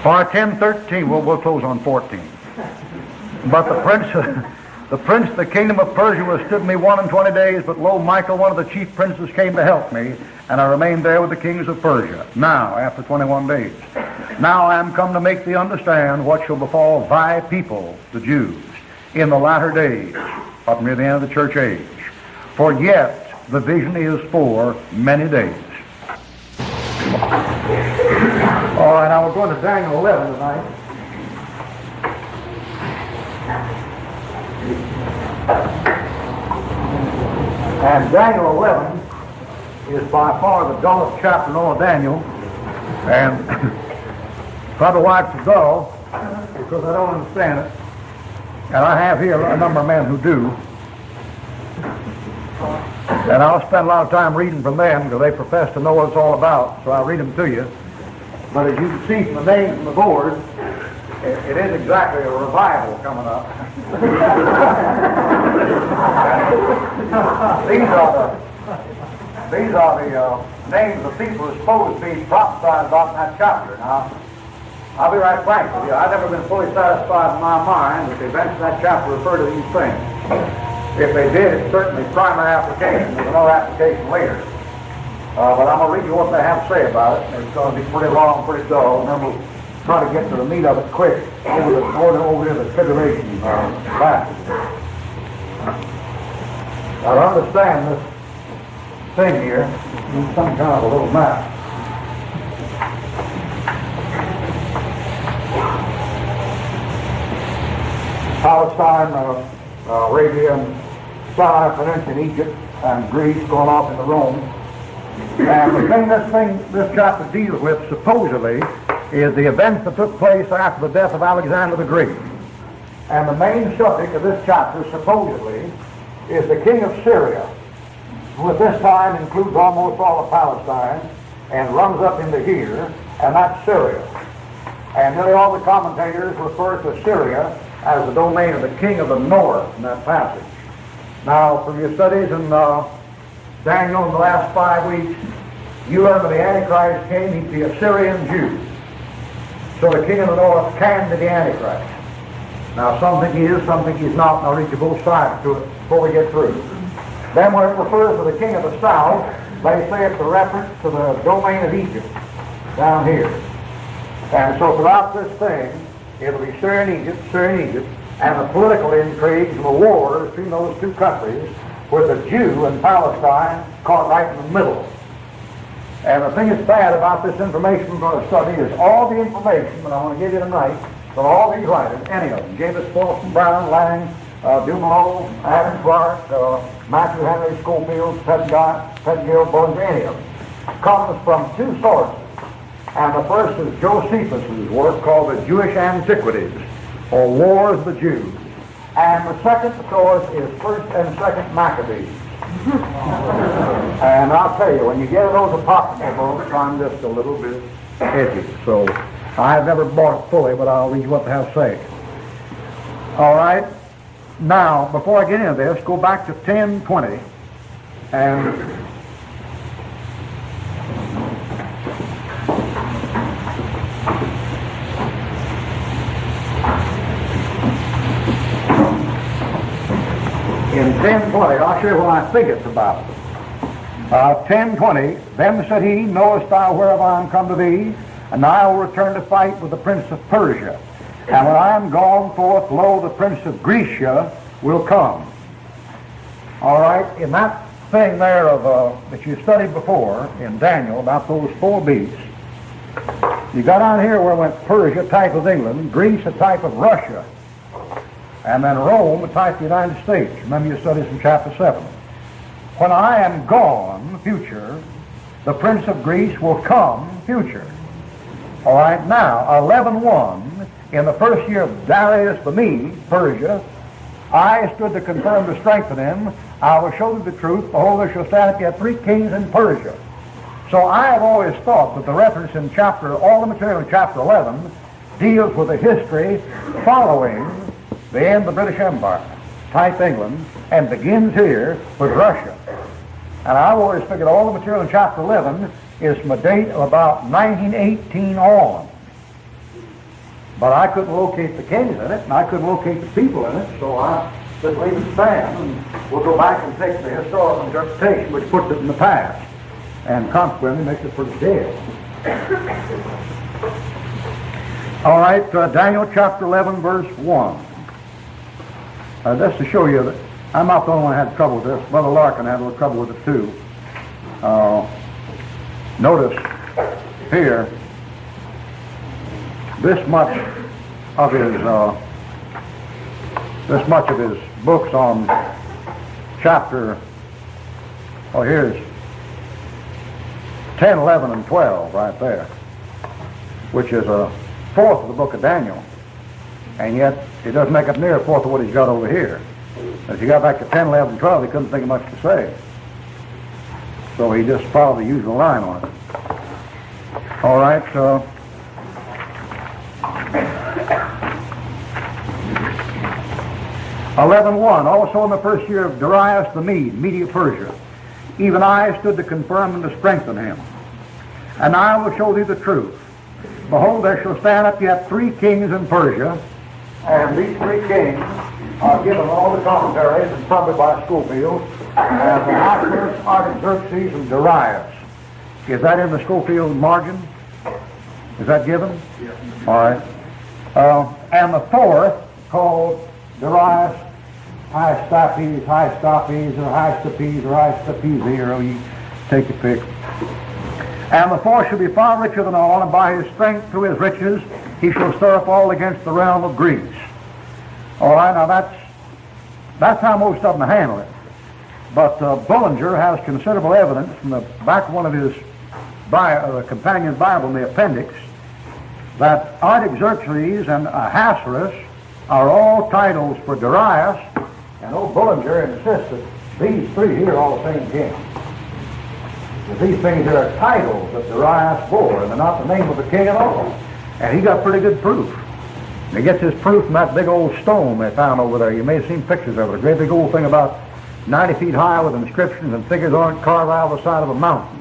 For 10:13, we'll close on 14. But the prince of the kingdom of Persia withstood me 21 days, but lo, Michael, one of the chief princes, came to help me, and I remained there with the kings of Persia. Now, after 21 days, now I am come to make thee understand what shall befall thy people, the Jews, in the latter days, up near the end of the church age. For yet the vision is for many days. All right, now we're going to Daniel 11 tonight. And Daniel 11 is by far the dullest chapter in all of Daniel. And probably why it's dull, because I don't understand it. And I have here a number of men who do. And I'll spend a lot of time reading from them because they profess to know what it's all about, so I'll read them to you. But as you can see from the names on the board, it is exactly a revival coming up. These are the names of people who are supposed to be prophesied about in that chapter. Now, I'll be right frank with you. I've never been fully satisfied in my mind that the events in that chapter refer to these things. If they did, it's certainly primary application. There's another application later. But I'm going to read you what they have to say about it. It's going to be pretty long, pretty dull, and then we'll try to get to the meat of it quick over to the tribulation passage. Now, to understand this thing here, need some kind of a little map. Palestine, Arabia, and Sinai Peninsula in Egypt, and Greece going off into Rome. And the thing this chapter deals with, supposedly, is the events that took place after the death of Alexander the Great. And the main subject of this chapter, supposedly, is the king of Syria, who at this time includes almost all of Palestine and runs up into here, and that's Syria. And nearly all the commentators refer to Syria as the domain of the king of the north in that passage. Now, from your studies in Daniel in the last 5 weeks, you learned when the Antichrist came, he'd be a Syrian Jew. So the king of the north can be the Antichrist. Now, some think he is, some think he's not, and I'll read you both sides to it before we get through. Then when it refers to the king of the south, they say it's a reference to the domain of Egypt, down here. And so throughout this thing, it'll be Syrian Egypt, and the political intrigues and the wars between those two countries, with the Jew and Palestine caught right in the middle. And the thing that's bad about this information we're going to study is all the information that I want to give you tonight from all these writers, any of them, James Paulson, Brown, Lang, Dumoulin, Adam Clark, Matthew Henry, Schofield, Pettengill, Bones, any of them, comes from two sources. And the first is Josephus' work called the Jewish Antiquities, or Wars of the Jews. And the second source is 1st and 2nd Maccabees. And I'll tell you, when you get those apocryphal books, I'm just a little bit edgy. So I've never bought it fully, but I'll read you what they have to say. All right. Now, before I get into this, go back to 10:20 and in 10:20, I'll show you what I think it's about. 10:20, then said he, knowest thou whereof I am come to thee? And I will return to fight with the prince of Persia. And when I am gone forth, lo, the prince of Grecia will come. All right, in that thing there of that you studied before in Daniel about those four beasts, you got on here where it went Persia, type of England, Greece, a type of Russia, and then Rome, a type of the United States. Remember your studies in chapter 7. When I am gone, future, the prince of Greece will come, future. All right, now, 11:1, in the first year of Darius the Mede, Persia, I stood to confirm to strengthen him. I will show thee the truth. Behold, there shall stand up yet 3 kings in Persia. So I have always thought that the reference in all the material in chapter 11 deals with the history following the end of the British Empire, type England, and begins here with Russia. And I've always figured all the material in chapter 11 is from a date of about 1918 on. But I couldn't locate the kings in it, and I couldn't locate the people in it, so I just leave it stand, and we'll go back and take the historical interpretation, which puts it in the past, and consequently makes it pretty dead. All right, Daniel chapter 11, verse 1. Just to show you that I'm not the only one who had trouble with this. Brother Larkin had a little trouble with it too. Notice here, this much of his books on chapter, here's 10, 11, and 12 right there, which is a fourth of the book of Daniel, and yet it doesn't make up near a fourth of what he's got over here. As he got back to 10, 11, and 12, he couldn't think of much to say. So he just followed the usual line on it. All right, 11:1. Also in the first year of Darius the Mede of Persia, even I stood to confirm and to strengthen him. And I will show thee the truth. Behold, there shall stand up yet 3 kings in Persia, and these 3 kings are given all the commentaries, and probably by Schofield, as Ahasuerus, Artaxerxes, and Darius. Is that in the Schofield margin? Is that given? Yes. All right. And the 4th, called Darius, Hystapes, or Hystapes, or you take your pick. And the 4th shall be far richer than all, and by his strength through his riches he shall stir up all against the realm of Greece. All right, now that's how most of them handle it. But Bullinger has considerable evidence from the back of one of his companion's Bible in the appendix that Artaxerxes and Ahasuerus are all titles for Darius, and old Bullinger insists that these 3 here are all the same king. That these things here are titles that Darius bore, and they're not the name of the king at all. And he got pretty good proof. And he gets his proof from that big old stone they found over there. You may have seen pictures of it. A great big old thing about 90 feet high with inscriptions and figures on it carved out of the side of a mountain.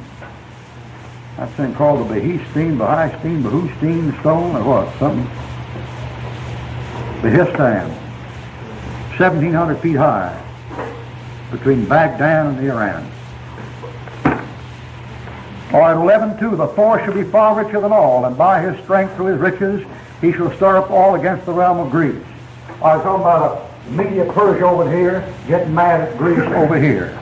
That thing called the Behistine, Behustine stone, or what? Something. Behistan. 1,700 feet high, between Baghdad and Iran. All right, 11:2. The 4th shall be far richer than all, and by his strength through his riches he shall stir up all against the realm of Greece. I was talking about a Media Persia over here, getting mad at Greece over here.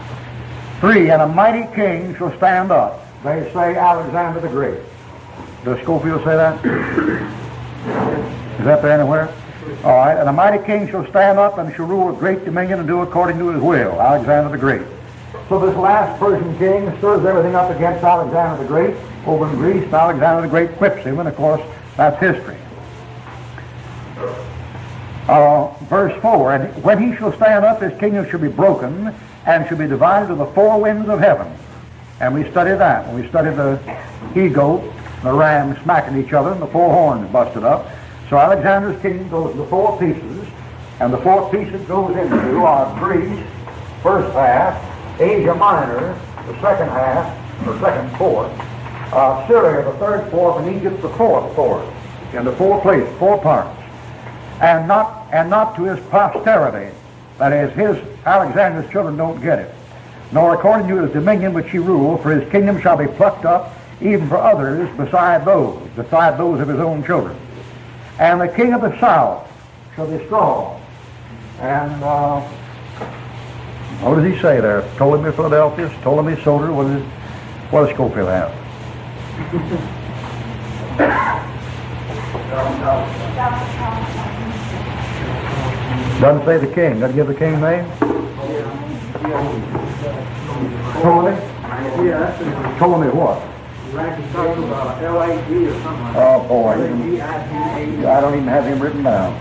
3, and a mighty king shall stand up. They say Alexander the Great. Does Schofield say that? Is that there anywhere? All right, and a mighty king shall stand up and shall rule with great dominion and do according to his will. Alexander the Great. So this last Persian king stirs everything up against Alexander the Great over in Greece, and Alexander the Great whips him, and of course that's history. Verse 4, and when he shall stand up, his kingdom shall be broken, and shall be divided to the 4 winds of heaven. And we studied that. When we studied the he-goat, the ram smacking each other, and the 4 horns busted up. So Alexander's kingdom goes into 4 pieces, and the 4 pieces it goes into are Greece, first half, Asia Minor, the second half, or second fourth, Syria, the third fourth, and Egypt, the fourth, into 4 places, 4 parts. And not to his posterity, that is, Alexander's children don't get it, nor according to his dominion which he ruled, for his kingdom shall be plucked up even for others beside those of his own children. And the king of the south shall be strong. And what does he say there? Ptolemy of Philadelphia, Ptolemy Soter, what does Schofield have? Doesn't say the king. Doesn't give the king name? Ptolemy? Ptolemy what? L-A-G or something. Oh boy. I don't even have him written down.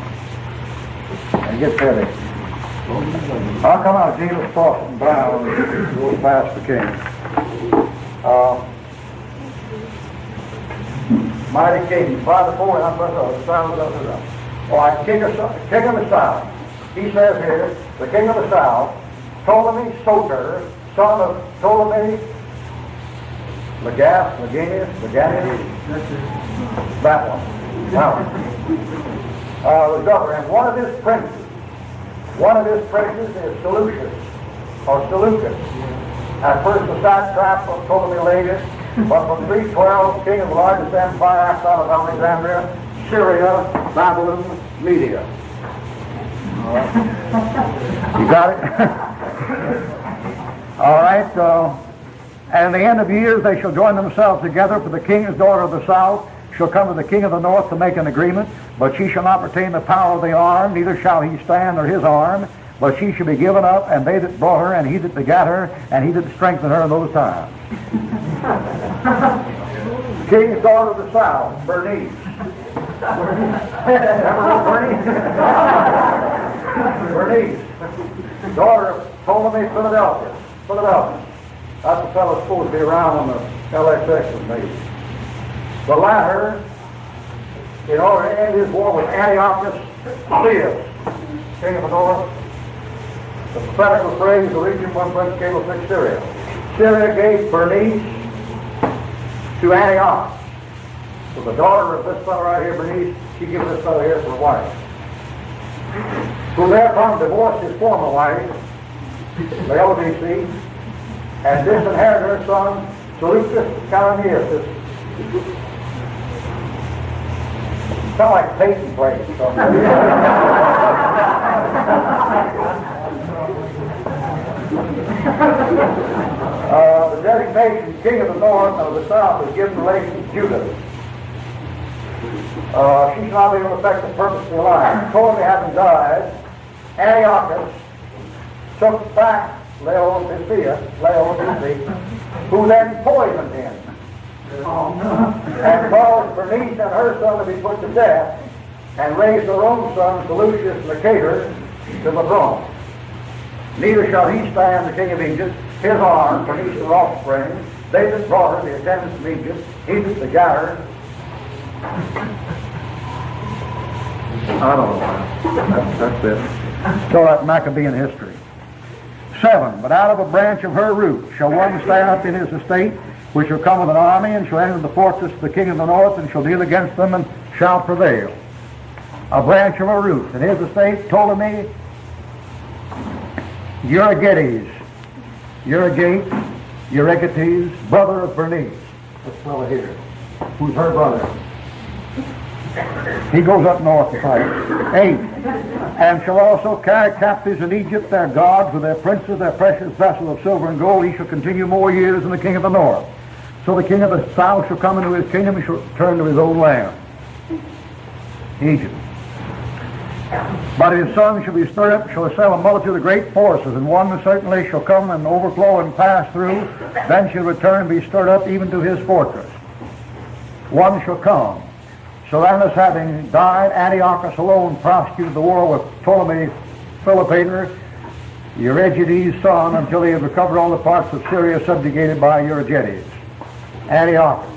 And get ready. I'll come out Jesus Fawcett and Brown and go past the king. Mighty king, by the 4, I'm going to sound of the all right, king of the south. He says here, the king of the south, Ptolemy Soter, son of Ptolemy Leganius, that one. Now, the governor, and one of his princes is Seleucus, or Seleucus. At first the satrap of Ptolemy laid it, but from 312, king of the largest empire out of Alexandria, Syria, Babylon, Media. All right. You got it? All right. And at the end of years they shall join themselves together, for the king's daughter of the south shall come to the king of the north to make an agreement, but she shall not retain the power of the arm, neither shall he stand or his arm, but she shall be given up, and they that brought her, and he that begat her, and he that strengthened her in those times. King's daughter of the south, Bernice. Bernice, daughter of Ptolemy, Philadelphia. That's the fellow supposed to be around when the LXX was made. The latter, in order to end his war with Antiochus, Leus, king of the north. The prophetical phrase, the region one prince came of fixed Syria. Syria gave Bernice to Antiochus. So the daughter of this fellow right here, Bernice, she gives this fellow here for a wife. Who thereupon divorced his former wife, Laodicea, and disinherited her son, Seleucus Calonius. Sound like Peyton plays. The designation king of the north and of the south is given in relation to Judah. She shall not even affect the purpose of the alliance. Ptolemy having died, Antiochus took back Laodicea, who then poisoned him, and caused Bernice and her son to be put to death, and raised her own son, Seleucus Nicator, to the throne. Neither shall he stand, the king of Egypt, his arm, Bernice her offspring, they that brought her, the attendants of Egypt, he that begat her. I don't know. That's it. So that's Maccabean history. 7. But out of a branch of her root shall one stand up in his estate, which shall come with an army, and shall enter the fortress of the king of the north, and shall deal against them, and shall prevail. A branch of her root. In his estate, Ptolemy, Euergetes, brother of Bernice. This fellow here, who's her brother. He goes up north to fight. 8. And shall also carry captives in Egypt their gods with their princes, their precious vessels of silver and gold. He shall continue more years than the king of the north. So the king of the south shall come into his kingdom, and shall return to his own land, Egypt. But his son shall be stirred up, shall assemble a multitude of great forces, and one certainly shall come and overflow and pass through, then shall return and be stirred up even to his fortress. One shall come. So Launus having died, Antiochus alone prosecuted the war with Ptolemy Philopator, Euergetes' son, until he had recovered all the parts of Syria subjugated by Euergetes. Antiochus,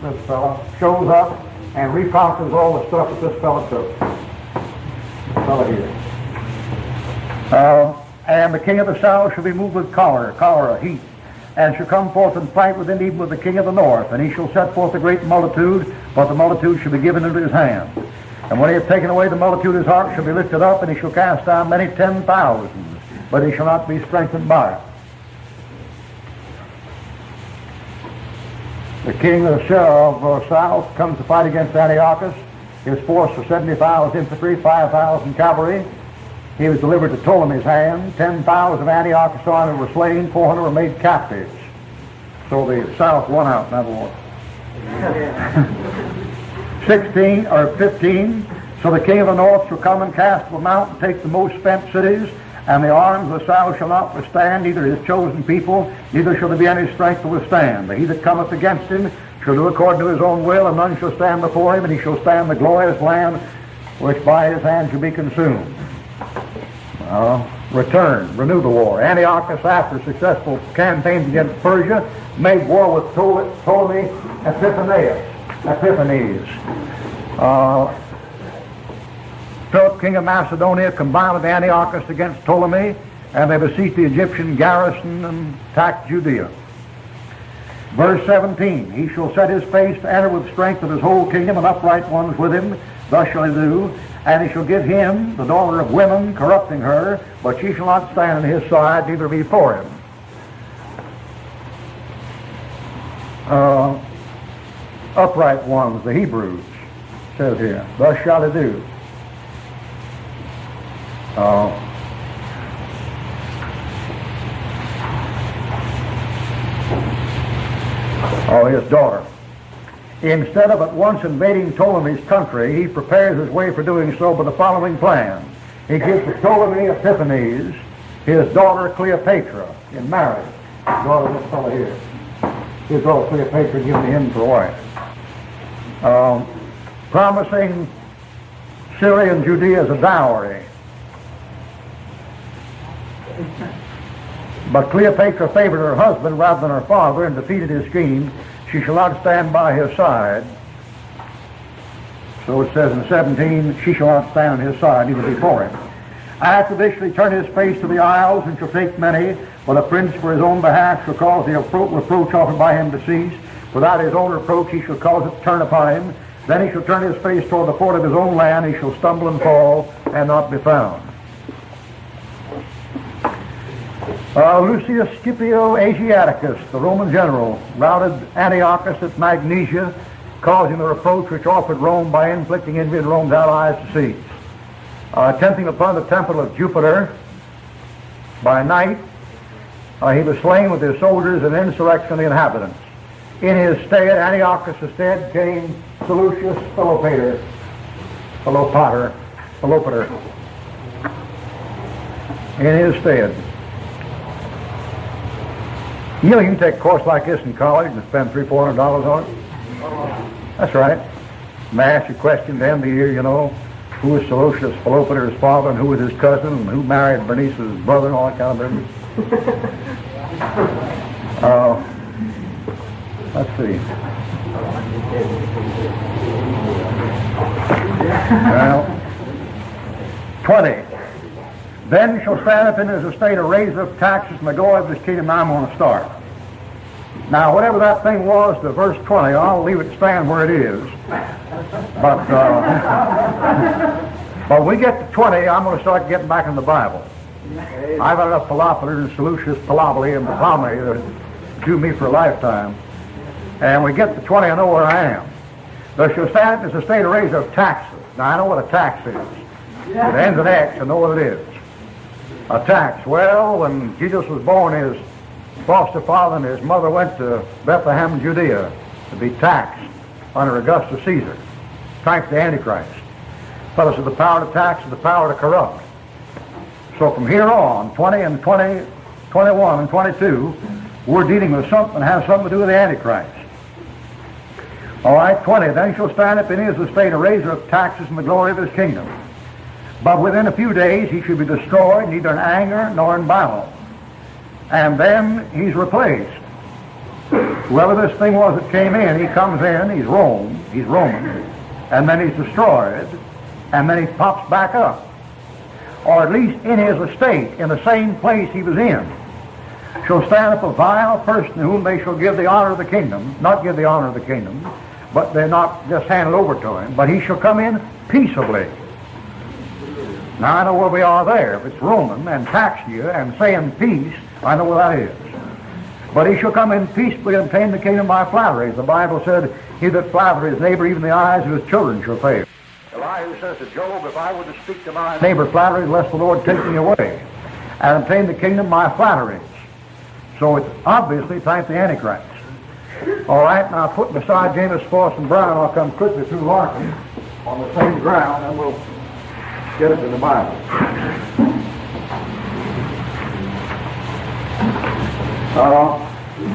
this fellow, shows up and reconquers all the stuff that this fellow took. This fellow here. And the king of the south shall be moved with cholera, heat, and shall come forth and fight within even with the king of the north, and he shall set forth a great multitude, but the multitude shall be given into his hand. And when he hath taken away the multitude, his heart shall be lifted up, and he shall cast down many 10,000, but he shall not be strengthened by it. The king of the south comes to fight against Antiochus. His force was 70,000 infantry, 5,000 cavalry. He was delivered to Ptolemy's hand. 10,000 of Antiochus' army were slain, 400 were made captives. So the south won out in that war. 16 or 15. So the king of the north shall come and cast the mountain, take the most spent cities, and the arms of the south shall not withstand, neither his chosen people, neither shall there be any strength to withstand. But he that cometh against him shall do according to his own will, and none shall stand before him, and he shall stand the glorious land which by his hand shall be consumed. Renew the war. Antiochus, after successful campaigns against Persia, made war with Ptolemy Epiphanes. Philip, king of Macedonia, combined with Antiochus against Ptolemy, and they besieged the Egyptian garrison and attacked Judea. Verse 17, he shall set his face to enter with strength of his whole kingdom, and upright ones with him. Thus shall he do. And he shall give him the daughter of women, corrupting her, but she shall not stand on his side, neither be for him. Upright ones, the Hebrews, says here. Thus shall he do. His daughter. Instead of at once invading Ptolemy's country, he prepares his way for doing so by the following plan. He gives to Ptolemy Epiphanes his daughter Cleopatra in marriage. His daughter, this fellow here. His daughter Cleopatra given him for wife. Promising Syria and Judea as a dowry. But Cleopatra favored her husband rather than her father and defeated his scheme. She shall not stand by his side. So it says in 17, she shall not stand on his side, either before him. After this shall he turn his face to the isles, and shall take many, but a prince for his own behalf shall cause the reproach offered by him to cease. Without his own reproach he shall cause it to turn upon him. Then he shall turn his face toward the fort of his own land. He shall stumble and fall, and not be found. Lucius Scipio Asiaticus, the Roman general, routed Antiochus at Magnesia, causing the reproach which offered Rome by inflicting envy on Rome's allies to cease. Attempting upon the temple of Jupiter by night, he was slain with his soldiers in insurrection of the inhabitants. In his stead, Antiochus' stead, came Seleucus Philopater. In his stead. You know, you can take a course like this in college and spend $300-400 on it. That's right. And ask you questions at the end of the year, you know, who was Seleucus Philopater's father and who was his cousin and who married Bernice's brother and all that kind of business. Let's see. Well, 20. Then shall stand up in his estate a raiser of taxes and the glory of his kingdom. Now I'm going to start. Now, whatever that thing was to verse 20, I'll leave it stand where it is. But when we get to 20, I'm going to start getting back in the Bible. I've had enough Philopater and Seleucus, Philopoli, and Ptolemy to do me for a lifetime. And when we get to 20, I know where I am. There shall stand up in his estate a raiser of taxes. Now, I know what a tax is. It ends in X, I know what it is. A tax. Well, when Jesus was born, his foster father and his mother went to Bethlehem, Judea, to be taxed under Augustus Caesar. Type the Antichrist. Fellows, the power to tax is the power to corrupt. So from here on, 20 and 20, 21 and 22, we're dealing with something that has something to do with the Antichrist. All right, 20. Then shall stand up in his estate a raiser of taxes and the glory of his kingdom. But within a few days he should be destroyed, neither in anger nor in battle. And then he's replaced. Whoever this thing was that came in, he comes in, he's Roman, and then he's destroyed, and then he pops back up. Or at least in his estate, in the same place he was in, shall stand up a vile person to whom they shall give the honor of the kingdom, not give the honor of the kingdom, but they're not just handed over to him, but he shall come in peaceably. Now I know where we are there. If it's Roman and tax you and saying peace, I know where that is. But he shall come in peaceably and obtain the kingdom by flattery. The Bible said, he that flattereth his neighbor, even the eyes of his children shall fail. Elihu says to Job, if I were to speak to my neighbor flattery, lest the Lord take me away, and obtain the kingdom by flatteries. So it's obviously type the Antichrist. All right, now put beside James Foss and Brown, I'll come quickly through Larkin on the same ground, and we'll get it in the Bible.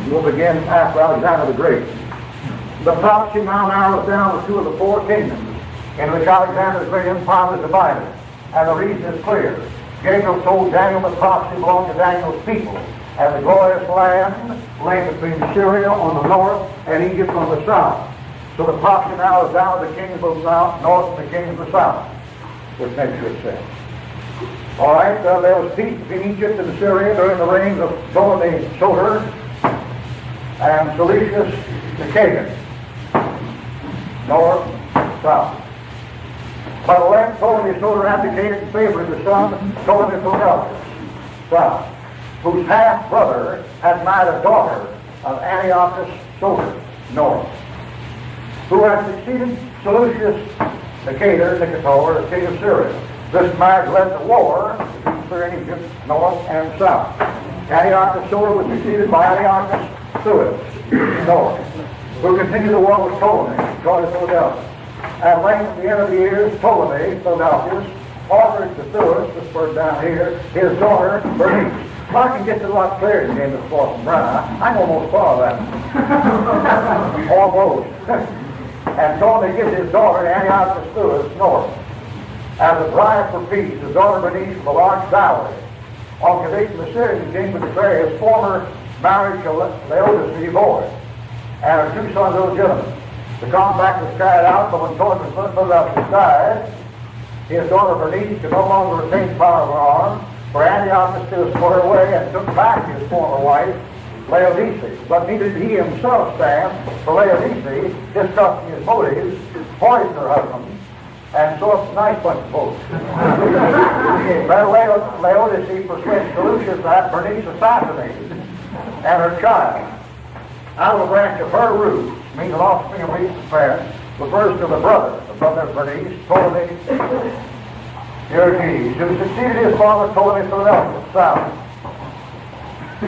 We'll begin after Alexander the Great. The prophecy now narrows down to two of the four kingdoms in which Alexander's great empire was divided. And the reason is clear. Gabriel told Daniel the prophecy belonged to Daniel's people, and the glorious land lay between Syria on the north and Egypt on the south. So the prophecy narrows down to the kingdom of the north and the kingdom of the south, which makes good sense. All right, there was peace between Egypt and Syria during the reigns of Ptolemy Soter. and Seleucus Nicator, north, south. But the land Ptolemy Soter abdicated in favor of the son Ptolemy Philadelphus, south, whose half-brother had married a daughter of Antiochus Soter, north, who had succeeded Seleucus Nicator, king of Syria. This marriage led to war between Syria and Egypt, north and south. Antiochus Soter was succeeded by Antiochus Suez, north, who continued the war with Ptolemy, Philadelphus. At length, at the end of the years, Ptolemy, Philadelphus, offered to Suez, this bird down here, his daughter, Bernice. If I can get it a lot clearer than this Boston Brown, I can almost follow that. Almost. And Ptolemy gives his daughter, Antiochus Suez, north, as a bride for peace, his daughter Bernice, from a large dowry. On condition the Syrian king would declare his former marriage to Laodice void, and her two sons illegitimate. The compact was carried out, but when Ptolemy Philadelphus died, his daughter Bernice could no longer retain power of her arm, for Antiochus was put her away and took back his former wife, Laodice. But neither did he himself stand for Laodice, distrusting his motives, poisoned her husband, and so it's a nice bunch of folks. But Laodice persuaded Seleucus to have Bernice assassinated, and her child, out of the branch of her root, means an offspring of Bernice's parents, refers to the brother of Bernice, Ptolemy Euergetes, who succeeded his father, Ptolemy Philadelphus, south.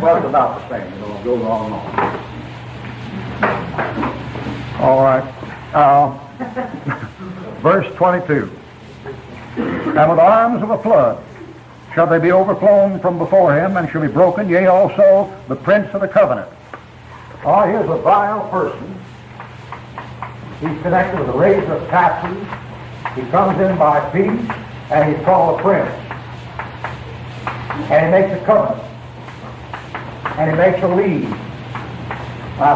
Well, it's about the same, it'll go on and on. All right. Verse 22. And with arms of a flood shall they be overflown from before him, and shall be broken, yea, also the prince of the covenant. Oh, here's a vile person. He's connected with the raiser of taxes. He comes in by peace, and he's called a prince. And he makes a covenant. And he makes a league.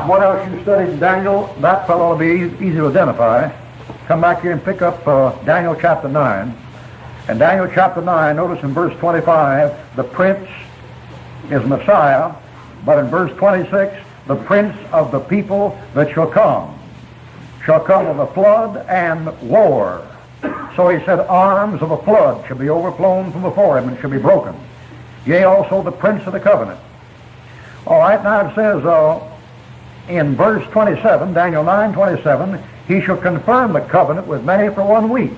What else you studied in Daniel, that fellow will be easy to identify. Come back here and pick up Daniel chapter 9. And Daniel chapter 9, notice in verse 25, the prince is Messiah, but in verse 26, the prince of the people that shall come with a flood and war. So he said, arms of a flood shall be overflown from before him and shall be broken. Yea, also the prince of the covenant. All right, now it says in verse 27, Daniel 9:27, he shall confirm the covenant with many for 1 week.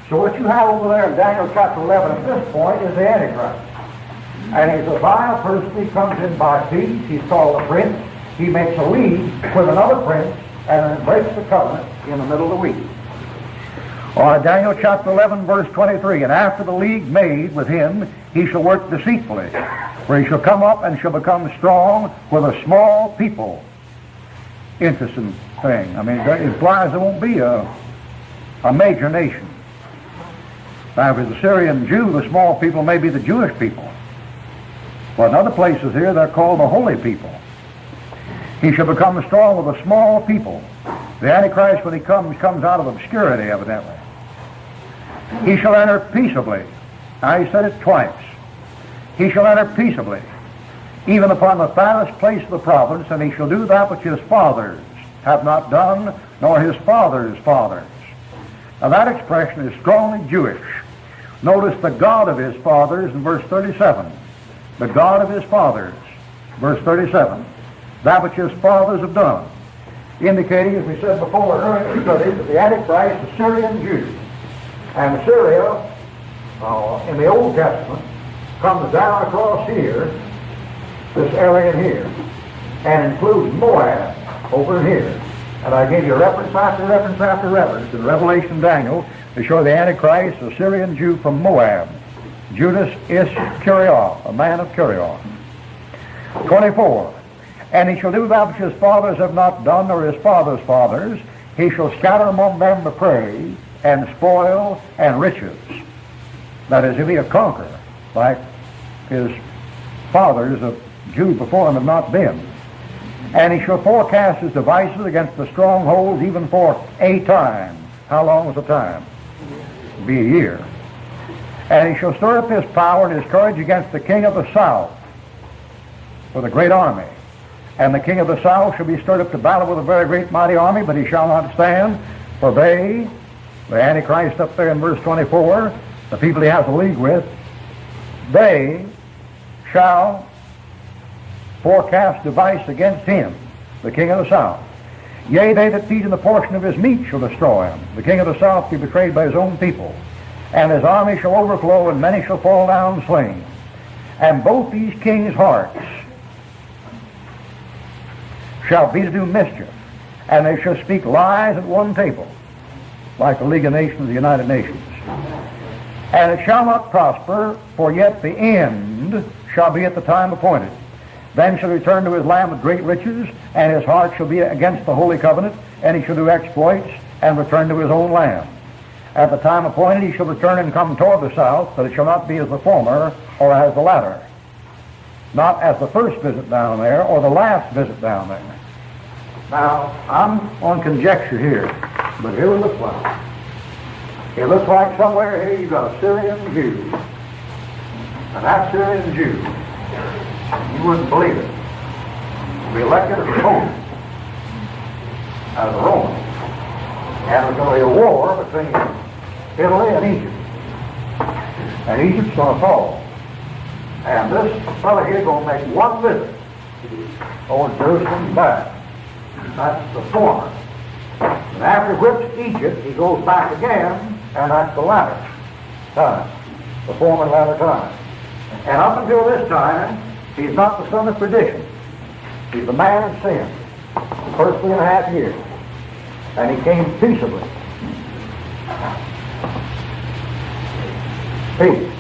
So what you have over there in Daniel chapter 11 at this point is the Antichrist. And he's a vile person. He comes in by peace. He's called a prince. He makes a league with another prince and then breaks the covenant in the middle of the week. All right, Daniel chapter 11, verse 23, and after the league made with him, he shall work deceitfully, for he shall come up and shall become strong with a small people. Interesting thing. I mean, it implies there won't be a major nation. Now, if it's a Syrian Jew, the small people may be the Jewish people. But in other places here, they're called the holy people. He shall become strong with a small people. The Antichrist, when he comes out of obscurity, evidently. He shall enter peaceably. Now, he said it twice. He shall enter peaceably, even upon the fattest place of the province, and he shall do that which his fathers have not done, nor his fathers' fathers. Now, that expression is strongly Jewish. Notice the God of his fathers in verse 37. The God of his fathers, verse 37. That which his fathers have done. Indicating, as we said before earlier studies, that the Antichrist is Syrian Jew. And Syria, in the Old Testament, comes down across here, this area here, and includes Moab over here. And I gave you reference after reference after reference in Revelation Daniel to show the Antichrist, a Syrian Jew from Moab. Judas Iscariot, a man of Cariot. 24. And he shall do that which his fathers have not done, nor his fathers' fathers. He shall scatter among them the prey, and spoil, and riches. That is, he'll be a conqueror, like his fathers of Jews before him have not been. And he shall forecast his devices against the strongholds even for a time. How long was the time? It'll be a year. And he shall stir up his power and his courage against the king of the south with a great army. And the king of the south shall be stirred up to battle with a very great mighty army, but he shall not stand. For they, the antichrist up there in verse 24, the people he has a league with, they shall forecast device against him, the king of the south. Yea, they that feed in the portion of his meat shall destroy him. The king of the south be betrayed by his own people. And his army shall overflow, and many shall fall down slain. And both these kings' hearts shall be to do mischief, and they shall speak lies at one table, like the League of Nations, the United Nations. And it shall not prosper, for yet the end shall be at the time appointed. Then shall he return to his land with great riches, and his heart shall be against the holy covenant, and he shall do exploits, and return to his own land. At the time appointed he shall return and come toward the south, but it shall not be as the former, or as the latter. Not as the first visit down there, or the last visit down there. Now, I'm on conjecture here, but here it looks like. It looks like somewhere here you've got a Syrian Jew. And that Syrian Jew, you wouldn't believe it, will be elected as a pope, as a Roman. And there's going to be a war between Italy and Egypt. And Egypt's going to fall. And this fellow here is going to make one visit over Jerusalem back. That's the former. And after he whips Egypt, he goes back again, and that's the latter time. The former and latter time. And up until this time, he's not the son of perdition. He's the man of sin. The first 3.5 years. And he came peaceably. Peace.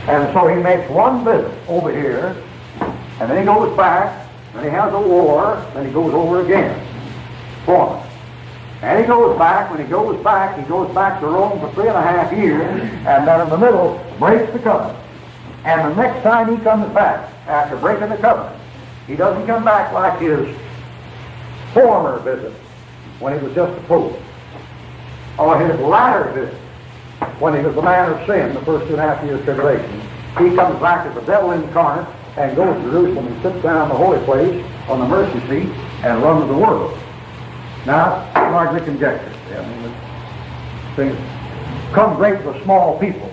And so he makes one visit over here, and then he goes back, and he has a war, then he goes over again. Former. And he goes back, when he goes back to Rome for 3.5 years, and then in the middle, breaks the covenant. And the next time he comes back, after breaking the covenant, he doesn't come back like his former visit, when he was just a pope, or his latter visit, when he was the man of sin, the first 2.5 years tribulation. He comes back as the devil incarnate and goes to Jerusalem and sits down in the holy place on the mercy seat and runs the world. Now, largely conjecture. I mean, things come great with small people.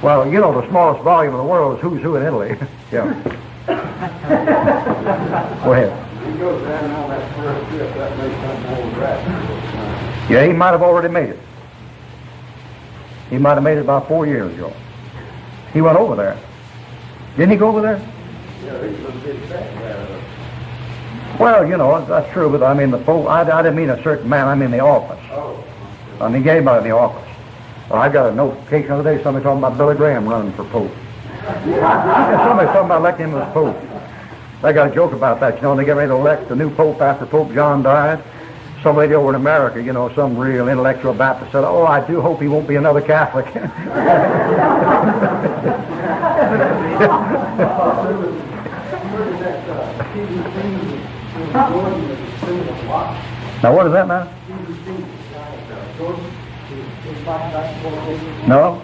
Well, you know, the smallest volume in the world is Who's Who in Italy. Yeah. Go ahead. He goes down on that first trip, that makes something old rat. Yeah, he might have already made it. He might have made it about 4 years ago. He went over there. Didn't he go over there? Yeah, he's a big fat man. Well, you know, that's true, but I mean, the Pope, I didn't mean a certain man, I mean the office. Oh. I mean, anybody in the office. Well, I got a notification the other day, somebody talking about Billy Graham running for Pope. Yeah, somebody talking about electing him as Pope. They got a joke about that, you know, they get ready to elect the new Pope after Pope John died. Some lady over in America, you know, some real intellectual Baptist said, "Oh, I do hope he won't be another Catholic." Now, what is that now? No?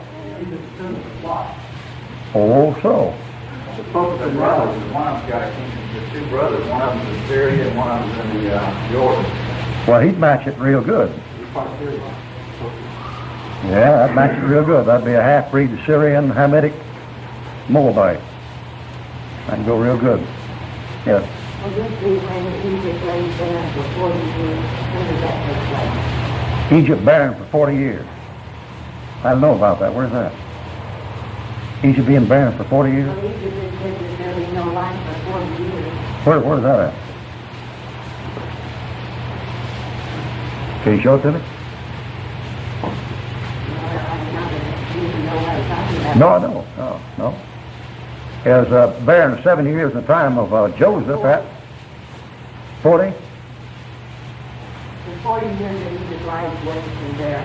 Oh, so. The Pope and brothers, one of them got a kingdom, the two brothers, one of them's in Syria and one of them's in the Jordan. Well, he'd match it real good. Yeah, that'd match it real good. That'd be a half-breed Syrian, Hamitic, Moabite. That'd go real good. Yes. Well, this is when Egypt laid down for 40 years. When did that take place? Egypt barren for 40 years. I don't know about that. Where's that? Egypt being barren for 40 years? Well, Egypt has said that there'll be no life for 40 years. Where's that at? Can you show it to me? No, I don't. No. It was barren 7 years in the time of Joseph at 40. For 40 years that Egypt's life was in there.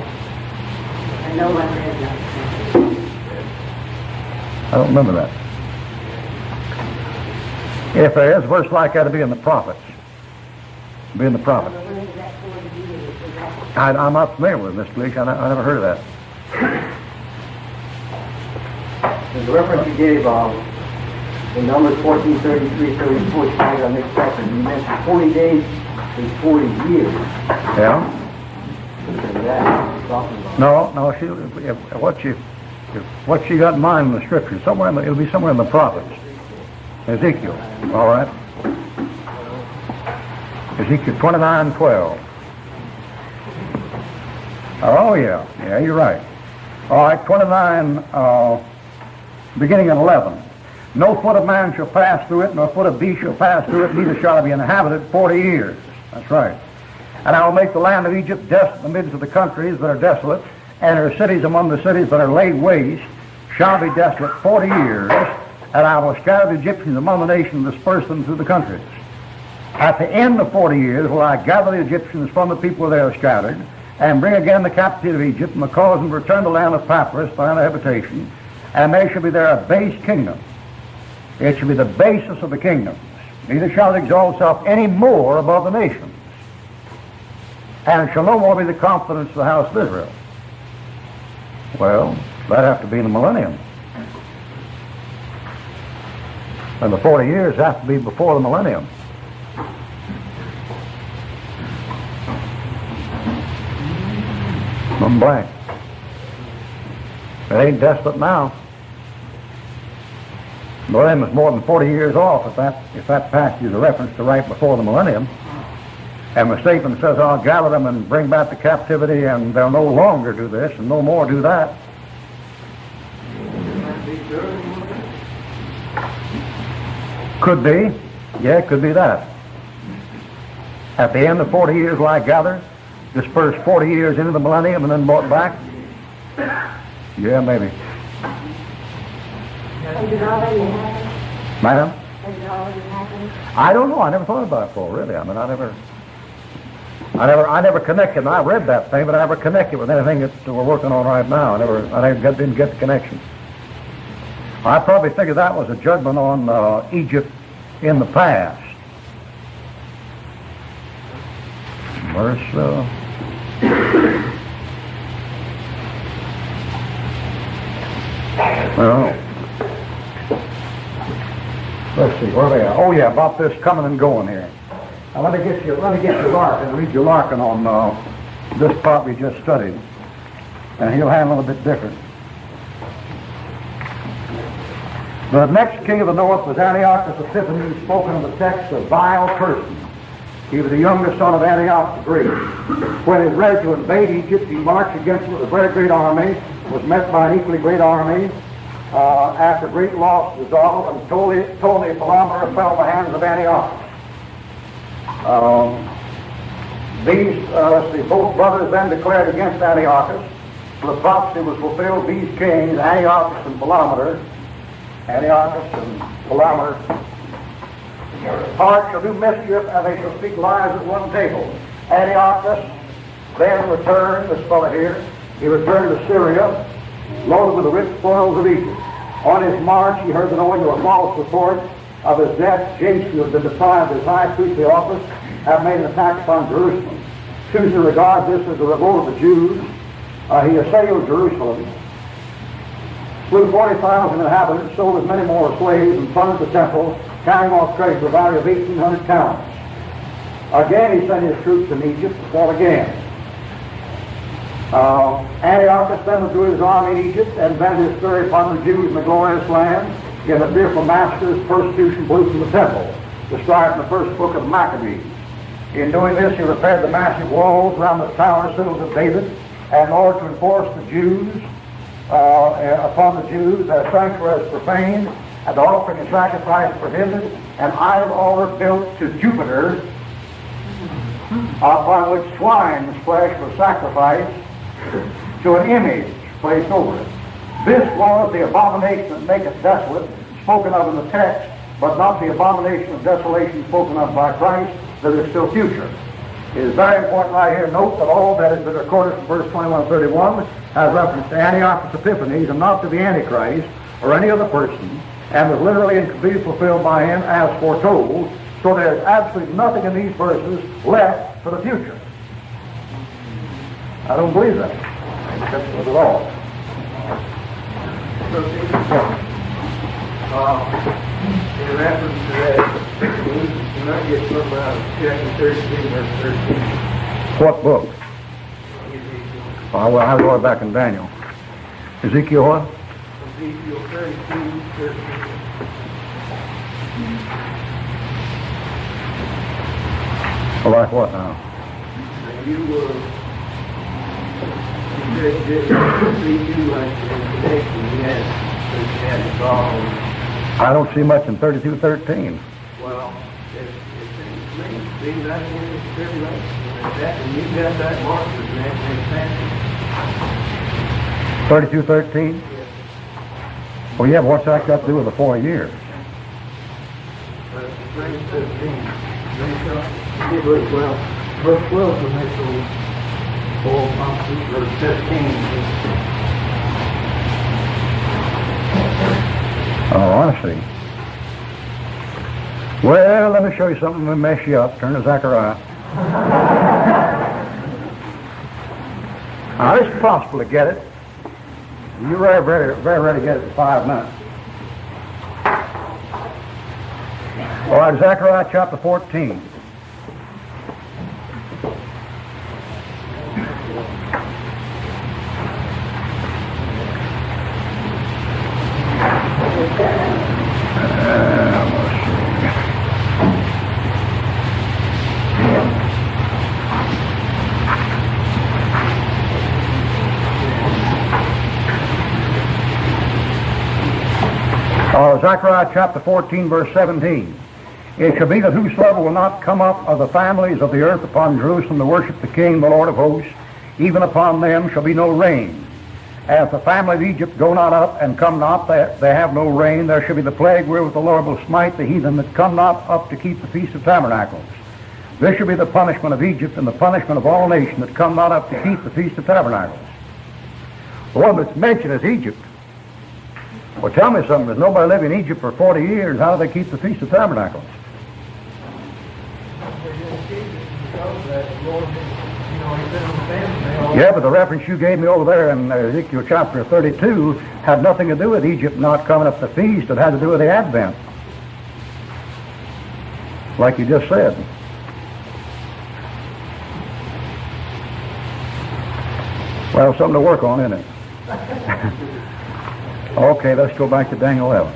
And no one read that. I don't remember that. If there is a verse like that, to be in the prophets. Be in the prophets. I'm not familiar with Mr. Leach. I never heard of that. The reference you gave of In Numbers 14:33, 34, stated on this chapter, you mentioned 40 days and 40 years. Yeah? And that is talking about. No, what she got in mind in the scripture, it'll be somewhere in the prophets. Ezekiel, all right? Ezekiel 29:12. Oh, yeah, you're right. All right, 29, beginning in 11. No foot of man shall pass through it, nor foot of beast shall pass through it, neither shall it be inhabited 40 years. That's right. And I will make the land of Egypt desolate in the midst of the countries that are desolate, and her cities among the cities that are laid waste shall be desolate 40 years, and I will scatter the Egyptians among the nations and disperse them through the countries. At the end of 40 years will I gather the Egyptians from the people where they are scattered, and bring again the captivity of Egypt, and will cause them to return to the land of Papyrus, the land of habitation, and they shall be there a base kingdom. It shall be the basis of the kingdoms. Neither shall it exalt itself any more above the nations, and it shall no more be the confidence of the house of Israel. Well, that'd have to be in the millennium. And the 40 years have to be before the millennium. I'm blank. It ain't desolate now. The millennium is more than 40 years off if that passage is a reference to right before the millennium. And the statement says, I'll gather them and bring back the captivity, and they'll no longer do this and no more do that. Could be. Yeah, it could be that. At the end of 40 years will I gather, disperse 40 years into the millennium, and then brought back? Yeah, maybe. Has it already happened? Madam? Has it already happened? I don't know. I never thought about it before, really. I mean, I never connected. I read that thing, but I never connected with anything that we're working on right now. I didn't get the connection. I probably figured that was a judgment on Egypt in the past. Verse, well, let's see, where are they at? Oh yeah, about this coming and going here. Now let me get you Larkin and read you Larkin on this part we just studied, and he'll handle it a bit different. The next king of the north was Antiochus Epiphanes, spoken in the text, a vile person. He was the youngest son of Antiochus the Great. When he was ready to invade Egypt, he marched against it with a very great army, was met by an equally great army. After great loss dissolved, and Ptolemy Philometor fell in the hands of Antiochus. Both brothers then declared against Antiochus. The prophecy was fulfilled. These kings, Antiochus and Philometor, heart shall do mischief, and they shall speak lies at one table. Antiochus then returned, this fellow here, he returned to Syria, loaded with the rich spoils of Egypt. On his march, he heard the owing to a false report of his death. Jason, who had been deprived of his high priestly office, had made an attack upon Jerusalem. Choosing to regard this as a revolt of the Jews, he assailed Jerusalem, slew 40,000 inhabitants, sold as many more slaves, and plundered the temple, carrying off treasure, a value of 1,800 talents. Again, he sent his troops in Egypt to fall again. Antiochus then withdrew his army in Egypt and vented his fury upon the Jews in the glorious land. In the fearful massacres, persecution blew from the temple, described in the first book of Maccabees. In doing this, he repaired the massive walls around the tower citadels of David, and in order to enforce the Jews, upon the Jews, their sanctuary is profaned, and the offering and sacrifice prohibited, an idol altar built to Jupiter, upon which swine's flesh was sacrificed, to an image placed over it. This was the abomination that maketh desolate, spoken of in the text, but not the abomination of desolation spoken of by Christ, that is still future. It is very important right here. Note that all that has been recorded from verse 21-31 has reference to Antiochus Epiphanes and not to the Antichrist or any other person, and was literally and completely fulfilled by him as foretold. So there is absolutely nothing in these verses left for the future. I don't believe that. Not at all. In reference to that, when I get something out of chapter 13, verse 13. What book? Oh, well, I was back in Daniel. Ezekiel what? Ezekiel 32, 13. Like what now? And you said that Ezekiel, like in connection, he had the problem. I don't see much in 32:13. Well, it seems like it's tribulation. And you got that marked as an expansion. 32:13? Well, yeah, but what's that got to do with the 4 years? Verse 15. Well, verse 12 will make those full conference. Verse 15. Oh, I see. Well, let me show you something that mess you up. Turn to Zechariah. Now, it's possible to get it. You're very ready to get it in 5 minutes. All right, Zechariah chapter 14. Zechariah chapter 14, verse 17. It shall be that whosoever will not come up of the families of the earth upon Jerusalem to worship the King, the Lord of hosts, even upon them shall be no rain. As the family of Egypt go not up and come not, they have no rain, there shall be the plague wherewith the Lord will smite the heathen that come not up to keep the Feast of Tabernacles. This shall be the punishment of Egypt and the punishment of all nations that come not up to keep the Feast of Tabernacles. The one that's mentioned is Egypt. Well, tell me something. There's nobody living in Egypt for 40 years. How do they keep the Feast of Tabernacles? Yeah, but the reference you gave me over there in Ezekiel chapter 32 had nothing to do with Egypt not coming up the feast. It had to do with the Advent. Like you just said. Well, something to work on, isn't it? Okay, let's go back to Daniel 11.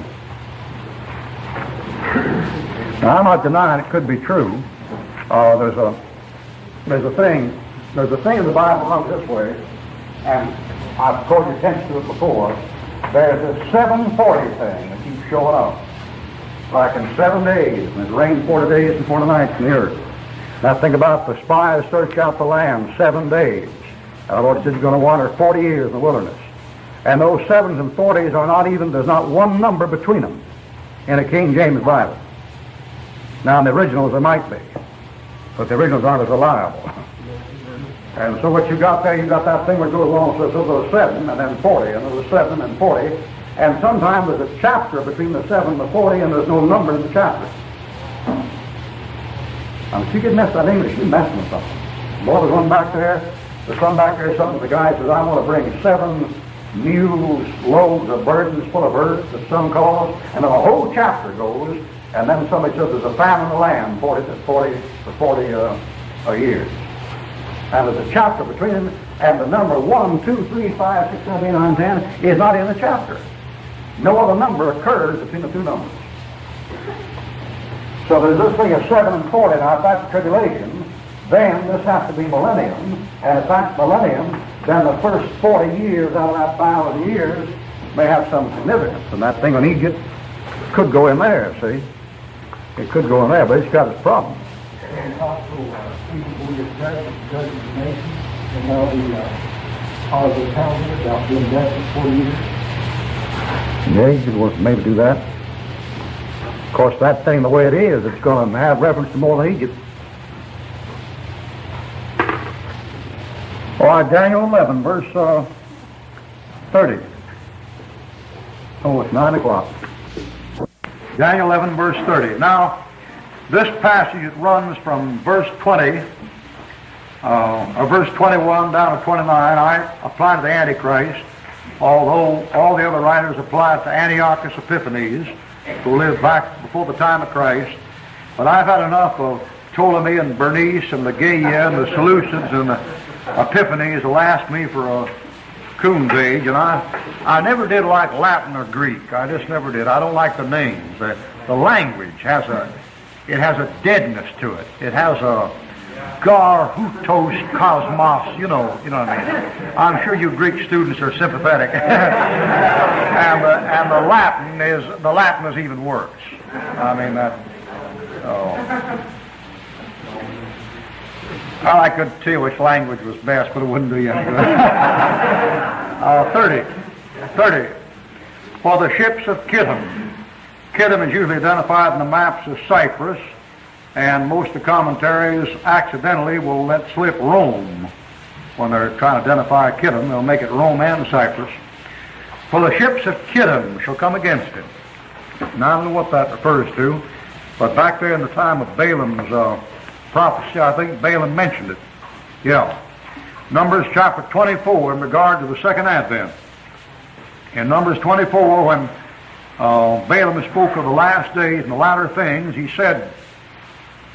Now, I'm not denying it could be true. There's a thing in the Bible comes this way, and I've called your attention to it before. There's a 740 thing that keeps showing up, like in 7 days, and it rained 40 days and 40 nights in the earth. Now think about the spies search out the land 7 days. And the Lord says you're going to wander 40 years in the wilderness. And those 7s and 40s are not even, there's not one number between them in a King James Bible. Now in the originals there might be, but the originals aren't as reliable. And so what you got there, you got that thing that goes along, so there's 7 and then 40, and there's 7 and 40, and sometimes there's a chapter between the 7 and the 40, and there's no number in the chapter. Now if you get messed that English, you're messing with something. Boy, there's one back there, there's some back there, something, the guy says, I want to bring 7 mules, loads of burdens full of earth that some cause, and then a whole chapter goes, and then somebody says there's a famine in the land 40 years. And there's a chapter between them, and the number 1, 2, 3, 5, 6, 7, 8, 9, 10 is not in the chapter. No other number occurs between the two numbers. So there's this thing of 7 and 40. Now if that's tribulation, then this has to be millennium, and if that's millennium, then the first 40 years out of that 1,000 years may have some significance. And that thing on Egypt could go in there, see? It could go in there, but it's got its problems. And also, people who are judging the nation, and all the calendar about being dead for 40 years. Yeah, you could maybe do that. Of course, that thing, the way it is, it's going to have reference to more than Egypt. All right, Daniel 11, verse 30. Oh, it's 9 o'clock. Daniel 11, verse 30. Now, this passage runs from verse 20, or verse 21 down to 29. I apply to the Antichrist, although all the other writers apply it to Antiochus Epiphanes. who lived back before the time of Christ. But I've had enough of Ptolemy and Bernice and the Gaia and the Seleucids and the Epiphanies to last me for a coon's age. And I never did like Latin or Greek. I just never did. I don't like the names. The language has a deadness to it. It has a gar, hutos, cosmos, you know what I mean. I'm sure you Greek students are sympathetic. and the Latin is even worse. I mean I could tell you which language was best, but it wouldn't do you any good. 30. For the ships of Chittim. Chittim is usually identified in the maps as Cyprus, and most of the commentaries accidentally will let slip Rome. When they're trying to identify Chittim, they'll make it Rome and Cyprus. For the ships of Chittim shall come against him. Now, I don't know what that refers to, but back there in the time of Balaam's prophecy, I think Balaam mentioned it. Yeah. Numbers chapter 24 in regard to the second advent. In Numbers 24, when Balaam spoke of the last days and the latter things, he said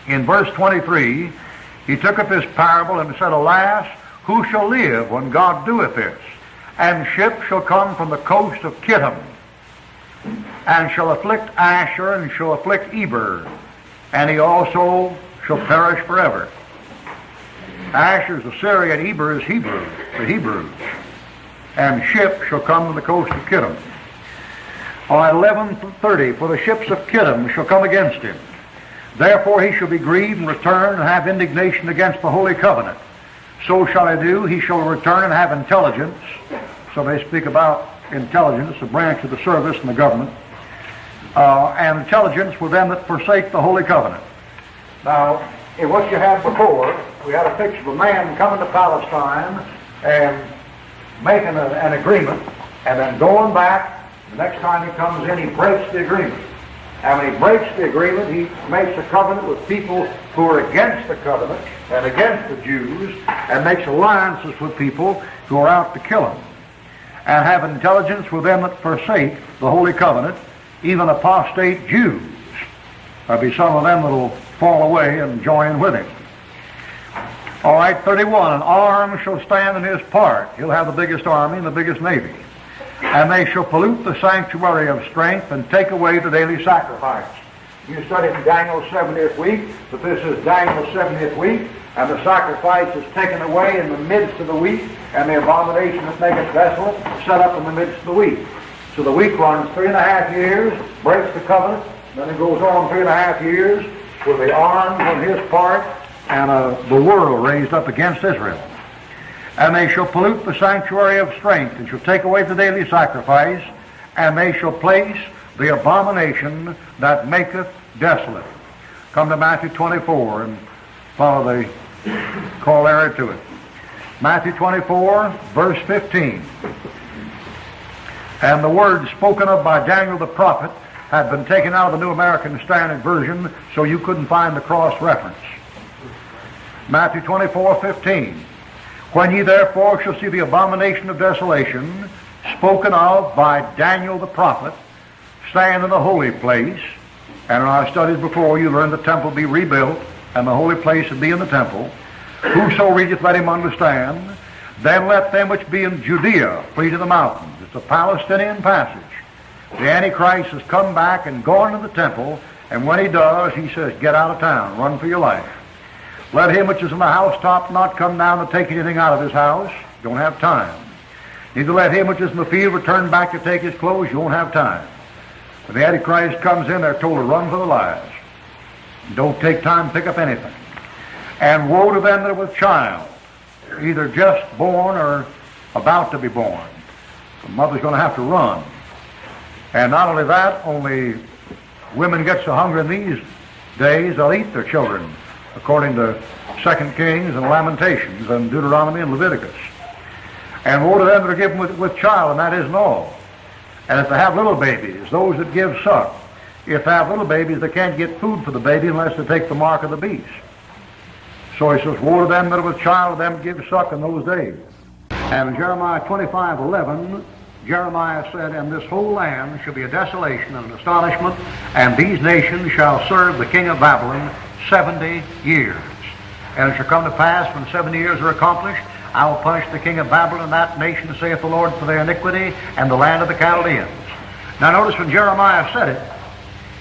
in verse 23, he took up this parable and said, Alas, who shall live when God doeth this? And ships shall come from the coast of Chittim, and shall afflict Asher, and shall afflict Eber, and he also shall perish forever. Asher is Assyria, and Eber is Hebrew, the Hebrews. And ships shall come from the coast of Chittim. All right, 11:30, for the ships of Chittim shall come against him. Therefore he shall be grieved and return and have indignation against the holy covenant. So shall he do, he shall return and have intelligence. So they speak about intelligence, a branch of the service and the government. And intelligence with them that forsake the holy covenant. Now, in what you had before, we had a picture of a man coming to Palestine and making an agreement, and then going back. The next time he comes in, he breaks the agreement. And when he breaks the agreement, he makes a covenant with people who are against the covenant and against the Jews, and makes alliances with people who are out to kill him. And have intelligence with them that forsake the holy covenant, even apostate Jews. There'll be some of them that will fall away and join with him. All right, 31. An arm shall stand in his part. He'll have the biggest army and the biggest navy. And they shall pollute the sanctuary of strength and take away the daily sacrifice. You studied in Daniel's 70th week, but this is Daniel's 70th week, and the sacrifice is taken away in the midst of the week, and the abomination that maketh desolate set up in the midst of the week. So the week runs 3.5 years, breaks the covenant, then it goes on 3.5 years with the arms on his part and the world raised up against Israel. And they shall pollute the sanctuary of strength, and shall take away the daily sacrifice, and they shall place the abomination that maketh desolate. Come to Matthew 24 and follow the corollary to it. Matthew 24, verse 15. And the words spoken of by Daniel the prophet had been taken out of the New American Standard Version, so you couldn't find the cross reference. Matthew 24:15. When ye therefore shall see the abomination of desolation, spoken of by Daniel the prophet, stand in the holy place, and in our studies before you learned the temple be rebuilt, and the holy place would be in the temple. Whoso readeth, let him understand. Then let them which be in Judea flee to the mountains. It's a Palestinian passage. The Antichrist has come back and gone to the temple, and when he does, he says, get out of town, run for your life. Let him which is in the housetop not come down to take anything out of his house. Don't have time. Neither let him which is in the field return back to take his clothes. You won't have time. When the Antichrist comes in, they're told to run for their lives. Don't take time to pick up anything. And woe to them that are with child, either just born or about to be born. The mother's going to have to run. And not only that, only women get so hungry in these days, they'll eat their children, according to 2 Kings and Lamentations and Deuteronomy and Leviticus. And woe to them that are given with child, and that isn't all. And if they have little babies, those that give suck, if they have little babies, they can't get food for the baby unless they take the mark of the beast. So he says, woe to them that are with child, them that give suck in those days. And in Jeremiah 25:11, Jeremiah said, and this whole land shall be a desolation and an astonishment, and these nations shall serve the king of Babylon 70 years. And it shall come to pass, when 70 years are accomplished, I will punish the king of Babylon and that nation, saith the Lord, for their iniquity, and the land of the Chaldeans. Now notice when Jeremiah said it,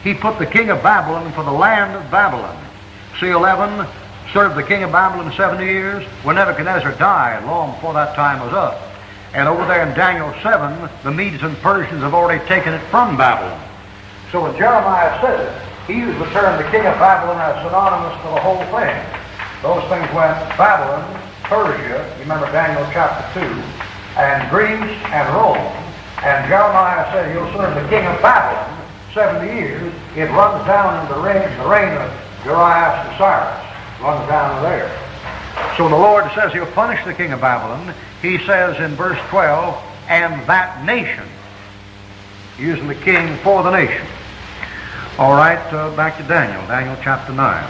he put the king of Babylon for the land of Babylon. See 11, served the king of Babylon 70 years. When Nebuchadnezzar died, long before that time was up. And over there in Daniel 7, the Medes and Persians have already taken it from Babylon. So when Jeremiah said it, he used the term the king of Babylon as synonymous to the whole thing. Those things went Babylon, Persia, you remember Daniel chapter 2, and Greece and Rome. And Jeremiah said he'll serve the king of Babylon 70 years. It runs down into the reign of Darius and Cyrus. Runs down to there. So the Lord says he'll punish the king of Babylon. He says in verse 12, and that nation, using the king for the nation. All right, back to Daniel chapter 9.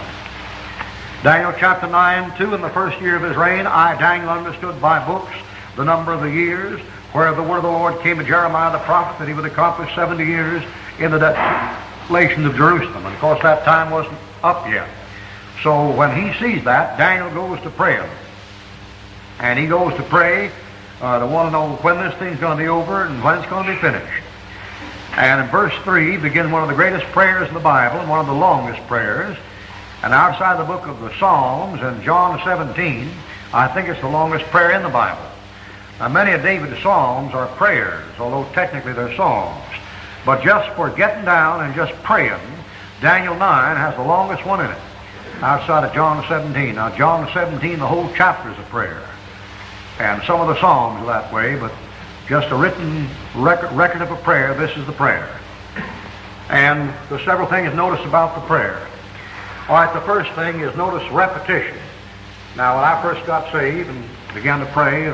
Daniel chapter 9, 2, in the first year of his reign, I, Daniel, understood by books the number of the years, where the word of the Lord came to Jeremiah the prophet, that he would accomplish 70 years in the desolation of Jerusalem. And of course that time wasn't up yet. So when he sees that, Daniel goes to pray. And he goes to pray to want to know when this thing's going to be over and when it's going to be finished. And in verse 3 begins one of the greatest prayers in the Bible, and one of the longest prayers. And outside the book of the Psalms and John 17, I think it's the longest prayer in the Bible. Now many of David's Psalms are prayers, although technically they're songs. But just for getting down and just praying, Daniel 9 has the longest one in it, outside of John 17. Now John 17, the whole chapter is a prayer. And some of the Psalms are that way, but just a written record of a prayer, this is the prayer. And there's several things notice about the prayer. All right, the first thing is notice repetition. Now when I first got saved and began to pray,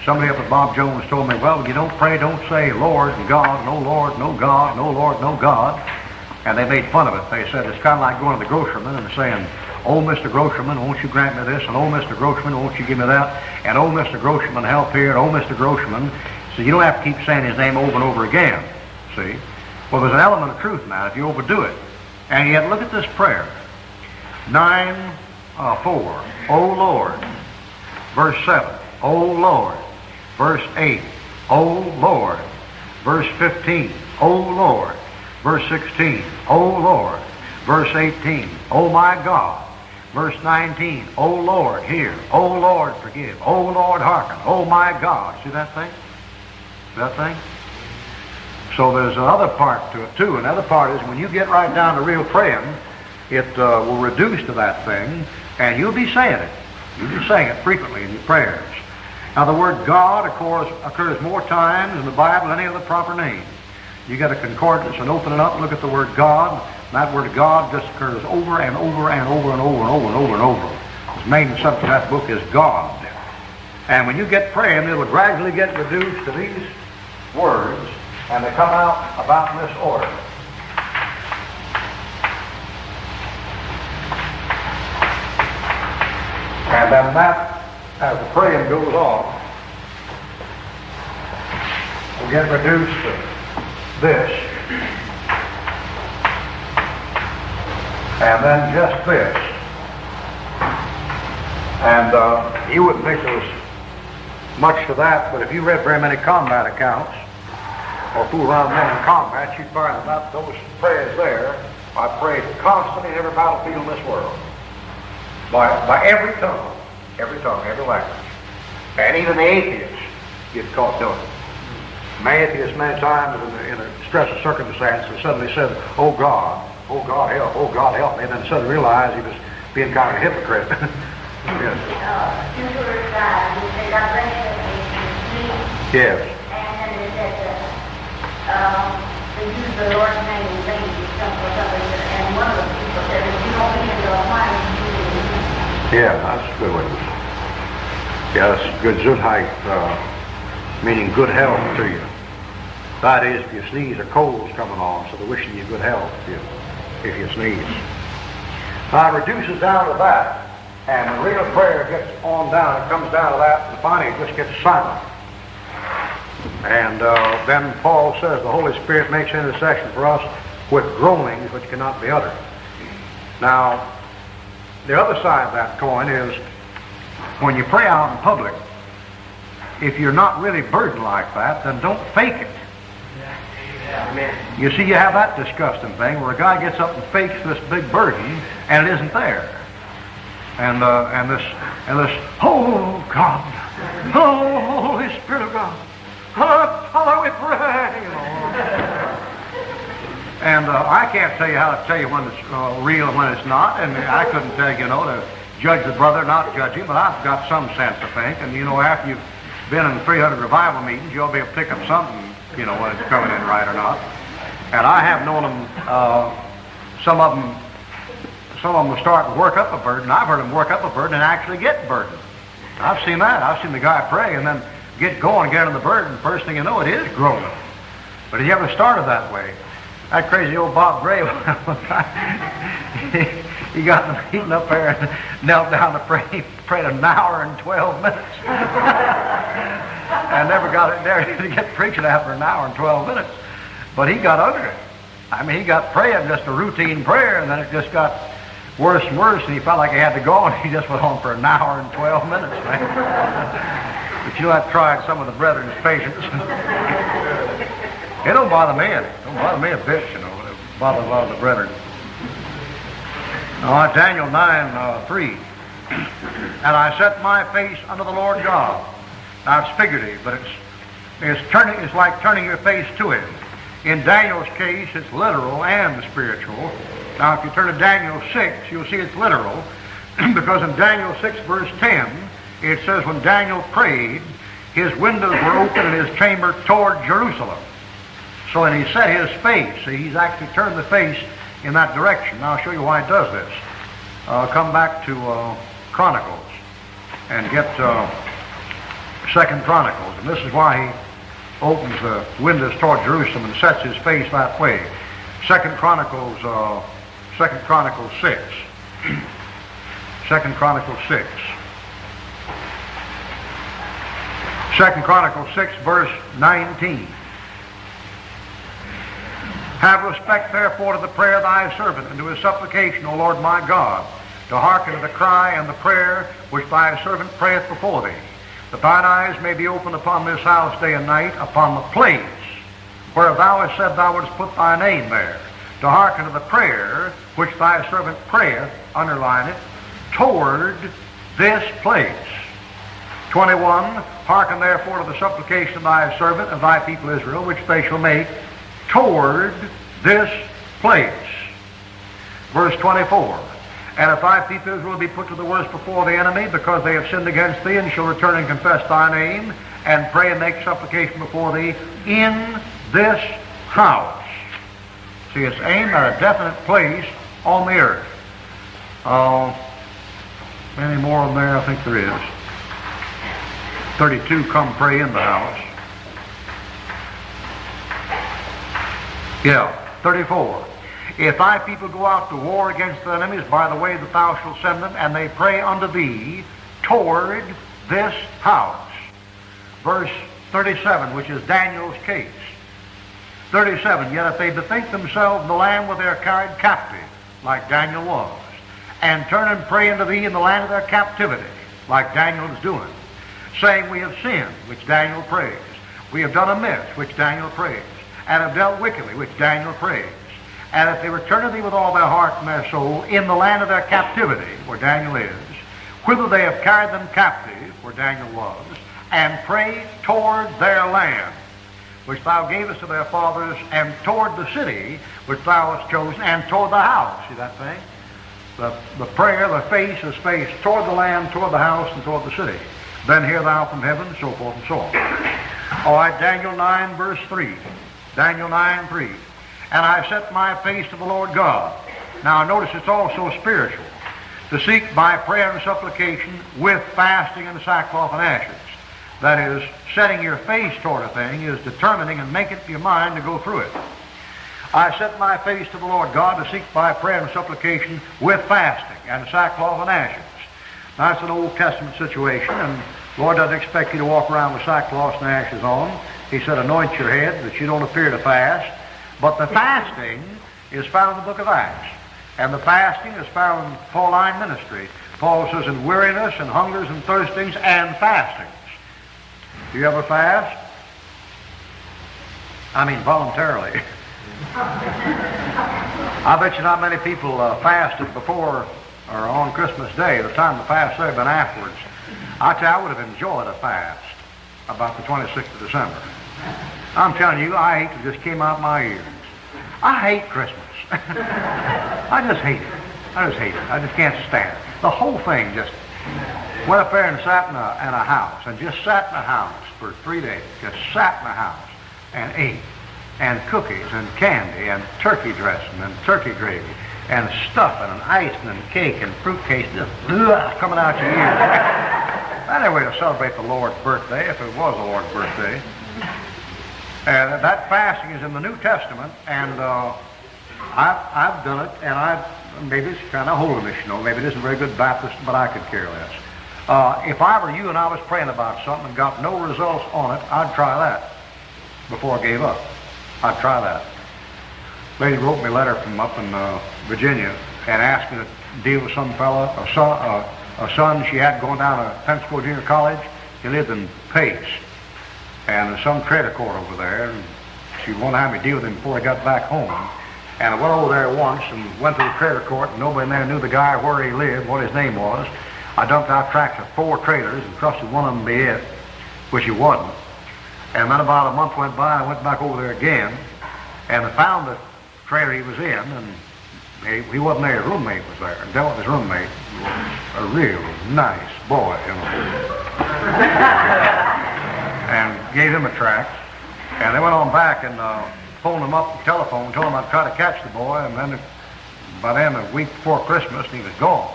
somebody up at Bob Jones told me, well, when you don't pray, don't say Lord and God, no Lord, no God, no Lord, no God. And they made fun of it. They said it's kind of like going to the grocerman and saying, oh, Mr. Grocerman, won't you grant me this? And oh, Mr. Grocerman, won't you give me that? And oh, Mr. Grocerman, help here. And oh, Mr. Grocerman. So you don't have to keep saying his name over and over again. See? Well, there's an element of truth in that if you overdo it. And yet, look at this prayer. 9:4. O Lord. Verse 7. O Lord. Verse 8. O Lord. Verse 15. O Lord. Verse 16. O Lord. Verse 18. O my God. Verse 19. O Lord, hear. O Lord, forgive. O Lord, hearken. O my God. See that thing? See that thing? So there's another part to it too. Another part is when you get right down to real praying, it will reduce to that thing, and you'll be saying it. You'll be saying it frequently in your prayers. Now the word God, of course, occurs more times in the Bible than any other proper name. You get a concordance and open it up and look at the word God. And that word God just occurs over and over and over and over and over and over and over. The main subject of that book is God. And when you get praying, it will gradually get reduced to these words, and they come out about in this order. And then that, as the praying goes on, will get reduced to this, and then just this. And you wouldn't think there was much to that, but if you read very many combat accounts, or fool around men in combat, you'd find that those prayers there are prayed constantly in every battlefield in this world. By every tongue, every language. And even the atheists get caught doing it. My atheist many times in a stress of circumstance and suddenly said, oh God help me, and then suddenly realized he was being kind of a hypocrite. Yes. Two words, you say God bless you, Yes. and then it says, to use the Lord's name in vain, something, and one of the people said, if you don't mean it, you'll find it. Yeah, that's a good one. Yeah, that's good Gesundheit, meaning good health to you. That is, if you sneeze, a cold's coming on, so they're wishing you good health if you sneeze. Now it reduces down to that, and when real prayer gets on down, it comes down to that, and finally it just gets silent. And then Paul says the Holy Spirit makes intercession for us with groanings which cannot be uttered. Now, the other side of that coin is when you pray out in public, if you're not really burdened like that, then don't fake it. You see, you have that disgusting thing where a guy gets up and fakes this big burden and it isn't there. And this, oh God, oh Holy Spirit of God, oh Father, we pray. And I can't tell you how to tell you when it's real and when it's not, and I couldn't tell you, to judge the brother, not judge him, but I've got some sense, I think. And after you've been in 300 revival meetings, you'll be able to pick up something, when it's coming in right or not. And I have known them, some of them will start to work up a burden. I've heard them work up a burden and actually get burdened. I've seen that. I've seen the guy pray and then get going, get on the burden. First thing you know, it is groaning. But he never started that way. That crazy old Bob Gray, he got them heating up there and knelt down to pray. He prayed an hour and 12 minutes. And never got it there to get preaching after an hour and 12 minutes. But he got under it. I mean, he got praying just a routine prayer, and then it just got worse and worse, and he felt like he had to go, and he just went on for an hour and 12 minutes, man. But I've tried some of the brethren's patience. It don't bother me. It don't bother me a bit, It bothers a lot of the brethren. Now, Daniel 9:3. And I set my face unto the Lord God. Now, it's figurative, but it's like turning your face to Him. In Daniel's case, it's literal and spiritual. Now, if you turn to Daniel 6, you'll see it's literal, because in Daniel 6, verse 10, it says, when Daniel prayed, his windows were open in his chamber toward Jerusalem. So, and he set his face. See, he's actually turned the face in that direction. Now, I'll show you why he does this. Come back to Chronicles and get 2 Chronicles. And this is why he opens the windows toward Jerusalem and sets his face that way. 2 Chronicles 6. 2 Chronicles 6. 2 Chronicles 6, verse 19. Have respect, therefore, to the prayer of thy servant, and to his supplication, O Lord my God, to hearken to the cry and the prayer which thy servant prayeth before thee, that thine eyes may be opened upon this house day and night, upon the place where thou hast said thou wouldst put thy name there, to hearken to the prayer which thy servant prayeth, underline it, toward this place. 21, hearken therefore to the supplication of thy servant and thy people Israel, which they shall make toward this place. Verse 24, and if thy people Israel be put to the worst before the enemy, because they have sinned against thee, and shall return and confess thy name, and pray and make supplication before thee in this house. See, it's aimed at a definite place on the earth. Any more in there? I think there is. 32, come pray in the house. Yeah, 34. If thy people go out to war against their enemies by the way that thou shalt send them, and they pray unto thee toward this house. Verse 37, which is Daniel's case. 37, yet if they bethink themselves in the land where they are carried captive, like Daniel was, and turn and pray unto thee in the land of their captivity, like Daniel is doing, saying, we have sinned, which Daniel prays. We have done amiss, which Daniel prays, and have dealt wickedly, which Daniel prays. And if they return to thee with all their heart and their soul in the land of their captivity, where Daniel is, whither they have carried them captive, where Daniel was, and pray toward their land, which thou gavest to their fathers, and toward the city which thou hast chosen, and toward the house. See that thing? The prayer, the face is faced toward the land, toward the house, and toward the city. Then hear thou from heaven, so forth and so on. All right, Daniel 9, verse 3. Daniel 9:3. And I set my face to the Lord God. Now notice it's also spiritual. To seek by prayer and supplication with fasting and sackcloth and ashes. That is, setting your face toward a thing is determining and making up your mind to go through it. I set my face to the Lord God to seek by prayer and supplication with fasting and sackcloth and ashes. Now, that's an Old Testament situation, and the Lord doesn't expect you to walk around with sackcloth and ashes on. He said, anoint your head that you don't appear to fast. But the fasting is found in the book of Acts. And the fasting is found in Pauline ministry. Paul says, in weariness and hungers and thirstings and fastings. Do you ever fast? I mean voluntarily. I bet you not many people fasted before or on Christmas Day. The time to fast there had been afterwards. I tell you, I would have enjoyed a fast about the 26th of December. I'm telling you, I hate it just came out my ears. I hate Christmas. I just hate it. I just hate it. I just can't stand it. The whole thing just went up there and sat in a house and just sat in the house for 3 days. Just sat in the house and ate. And cookies and candy and turkey dressing and turkey gravy and stuffing and icing and cake and fruit cake just coming out your ears. Anyway, to celebrate the Lord's birthday, if it was the Lord's birthday. And that fasting is in the New Testament, and I've done it, and maybe it's kind of holiness, you know. Maybe it isn't very good Baptist, but I could care less. If I were you and I was praying about something and got no results on it, I'd try that before I gave up. I'd try that. Lady wrote me a letter from up in Virginia and asked me to deal with some fella, a son she had going down to Pensacola Junior College. He lived in Pace. And there's some credit court over there, and she wanted to have me deal with him before I got back home. And I went over there once and went to the credit court, and nobody in there knew the guy, where he lived, what his name was. I dumped out tracts of 4 traders and trusted one of them to be it, which he wasn't. And then about a month went by, and I went back over there again, and I found the trailer he was in, and he wasn't there, his roommate was there, and dealt with his roommate, a real nice boy, you know. And gave him a tract, and they went on back and phoned him up the telephone, told him I'd try to catch the boy, and then by then, a week before Christmas, he was gone.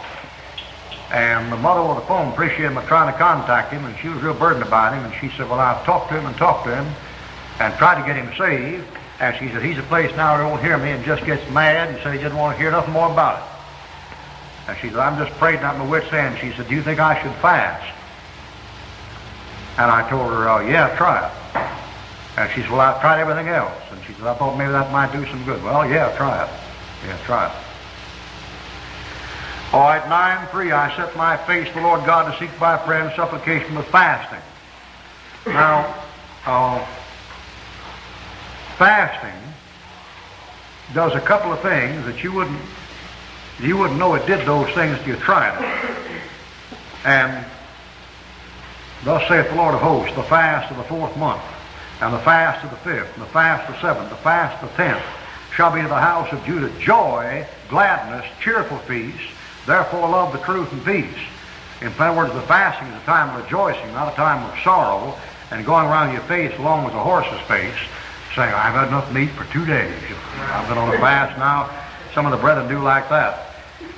And the mother on the phone appreciated my trying to contact him, and she was real burdened about him, and she said, well, I've talked to him and tried to get him saved, and she said, he's a place now where he won't hear me and just gets mad, and said he didn't want to hear nothing more about it. And she said, I'm just praying out my wits' end. She said, do you think I should fast? And I told her, yeah, try it. And she said, well, I've tried everything else. And she said, I thought maybe that might do some good. Well, yeah, try it. Yeah, try it. All right, 9:3, I set my face to the Lord God to seek by prayer and supplication with fasting. Now, fasting does a couple of things that you wouldn't know it did those things till you tried it. And thus saith the Lord of hosts, the fast of the 4th month, and the fast of the 5th, and the fast of the 7th, the fast of the 10th, shall be to the house of Judah joy, gladness, cheerful feast. Therefore love the truth and peace. In other words, the fasting is a time of rejoicing, not a time of sorrow, and going around your face along with a horse's face, saying, I've had nothing to eat for 2 days. I've been on a fast now. Some of the brethren do like that.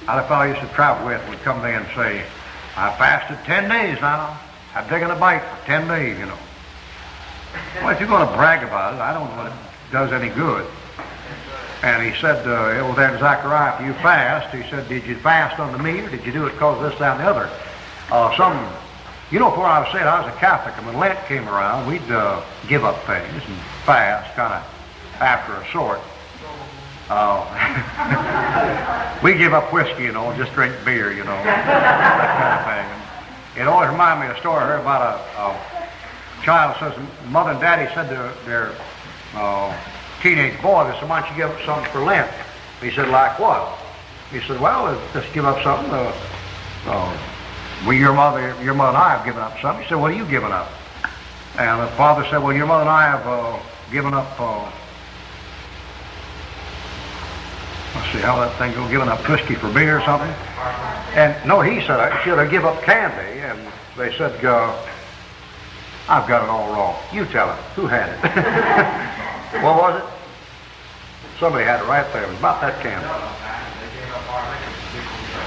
I had a fellow I used to travel with would come there and say, I fasted 10 days now. I've taken a bite for 10 days, you know. Well, if you're going to brag about it, I don't know if it does any good. And he said, over there in Zechariah, if you fast, he said, did you fast unto me, or did you do it because of this, that, and the other? You know, before I was saved, I was a Catholic, and when Lent came around, we'd give up things and fast, kind of after a sort. We give up whiskey, you know, just drink beer, you know, that kind of thing. It always reminded me of a story I heard about a child that says, Mother and Daddy said to their teenage boy, they said, why don't you give up something for Lent? He said, like what? He said, well, just give up something. Well, your mother and I have given up something. He said, what are you giving up? And the father said, well, your mother and I have given up, let's see how that thing goes, giving up whiskey for beer or something. And no, he said, should I give up candy? And they said, I've got it all wrong. You tell it. Who had it? What was it? Somebody had it right there. It was about that candy.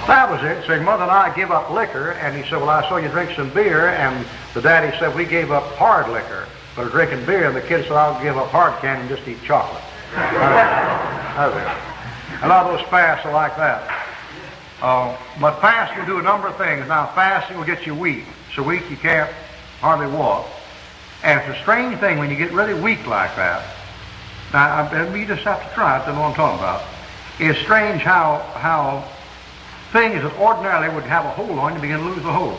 That was it. Say, Mother and I give up liquor. And he said, well, I saw you drink some beer. And the daddy said, we gave up hard liquor, but are drinking beer. And the kid said, I'll give up hard candy and just eat chocolate. That's it. A lot of those fasts are like that. But fasting will do a number of things. Now, fasting will get you weak. So weak you can't hardly walk. And it's a strange thing when you get really weak like that. Now, you just have to try it to know what I'm talking about. It's strange how things that ordinarily would have a hold on you begin to lose the hold.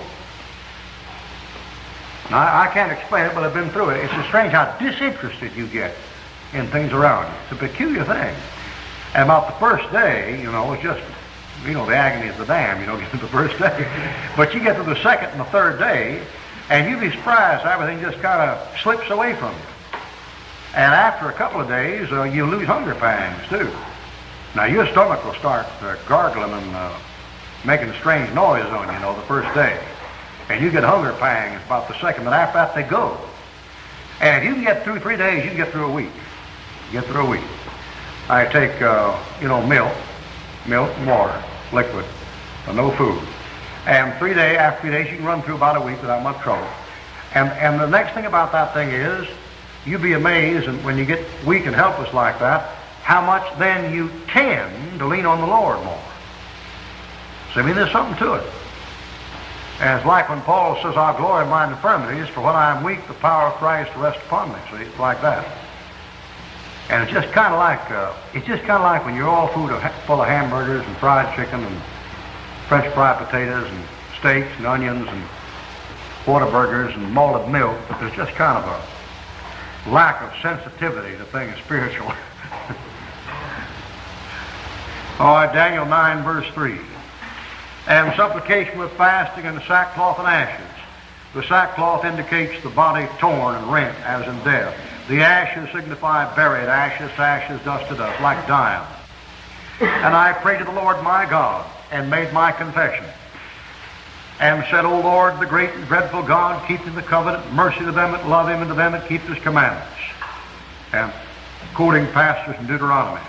Now, I can't explain it, but I've been through it. It's strange how disinterested you get in things around you. It's a peculiar thing. And about the first day, it's just, the agony of the damned, get to the first day. But you get to the second and the third day, and you'd be surprised how everything just kind of slips away from you. And after a couple of days, you lose hunger pangs, too. Now, your stomach will start gargling and making a strange noise on you, the first day. And you get hunger pangs about the second, but after that, they go. And if you can get through 3 days, you can get through a week. Get through a week. I take, milk and water, liquid, but no food. And after 3 days, you can run through about a week without much trouble. And the next thing about that thing is, you'd be amazed, and when you get weak and helpless like that, how much then you tend to lean on the Lord more. So, there's something to it. And it's like when Paul says, "I'll glory in mine infirmities, for when I am weak, the power of Christ rests upon me." See, it's like that. And it's just kind of like when you're all full of hamburgers and fried chicken and French fried potatoes and steaks and onions and Whataburgers and malted milk, but there's just kind of a lack of sensitivity to things spiritual. All right, Daniel 9, verse 3. And supplication with fasting and sackcloth and ashes. The sackcloth indicates the body torn and rent as in death. The ashes signify buried, ashes to ashes, dust to dust, like dying. And I prayed to the Lord my God, and made my confession, and said, O Lord, the great and dreadful God, keeping the covenant, mercy to them that love him, and to them that keep his commandments. And quoting passages from Deuteronomy.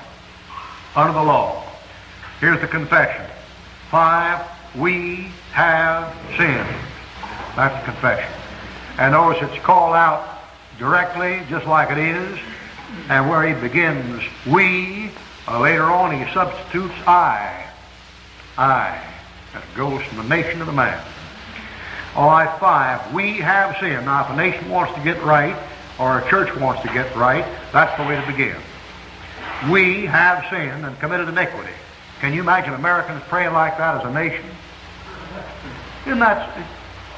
Under the law. Here's the confession. 5, we have sinned. That's the confession. And notice it's called out directly, just like it is, and where he begins, we, later on he substitutes I. That goes from the nation of the man. All right, 5, we have sinned. Now, if a nation wants to get right, or a church wants to get right, that's the way to begin. We have sinned and committed iniquity. Can you imagine Americans praying like that as a nation? Isn't that,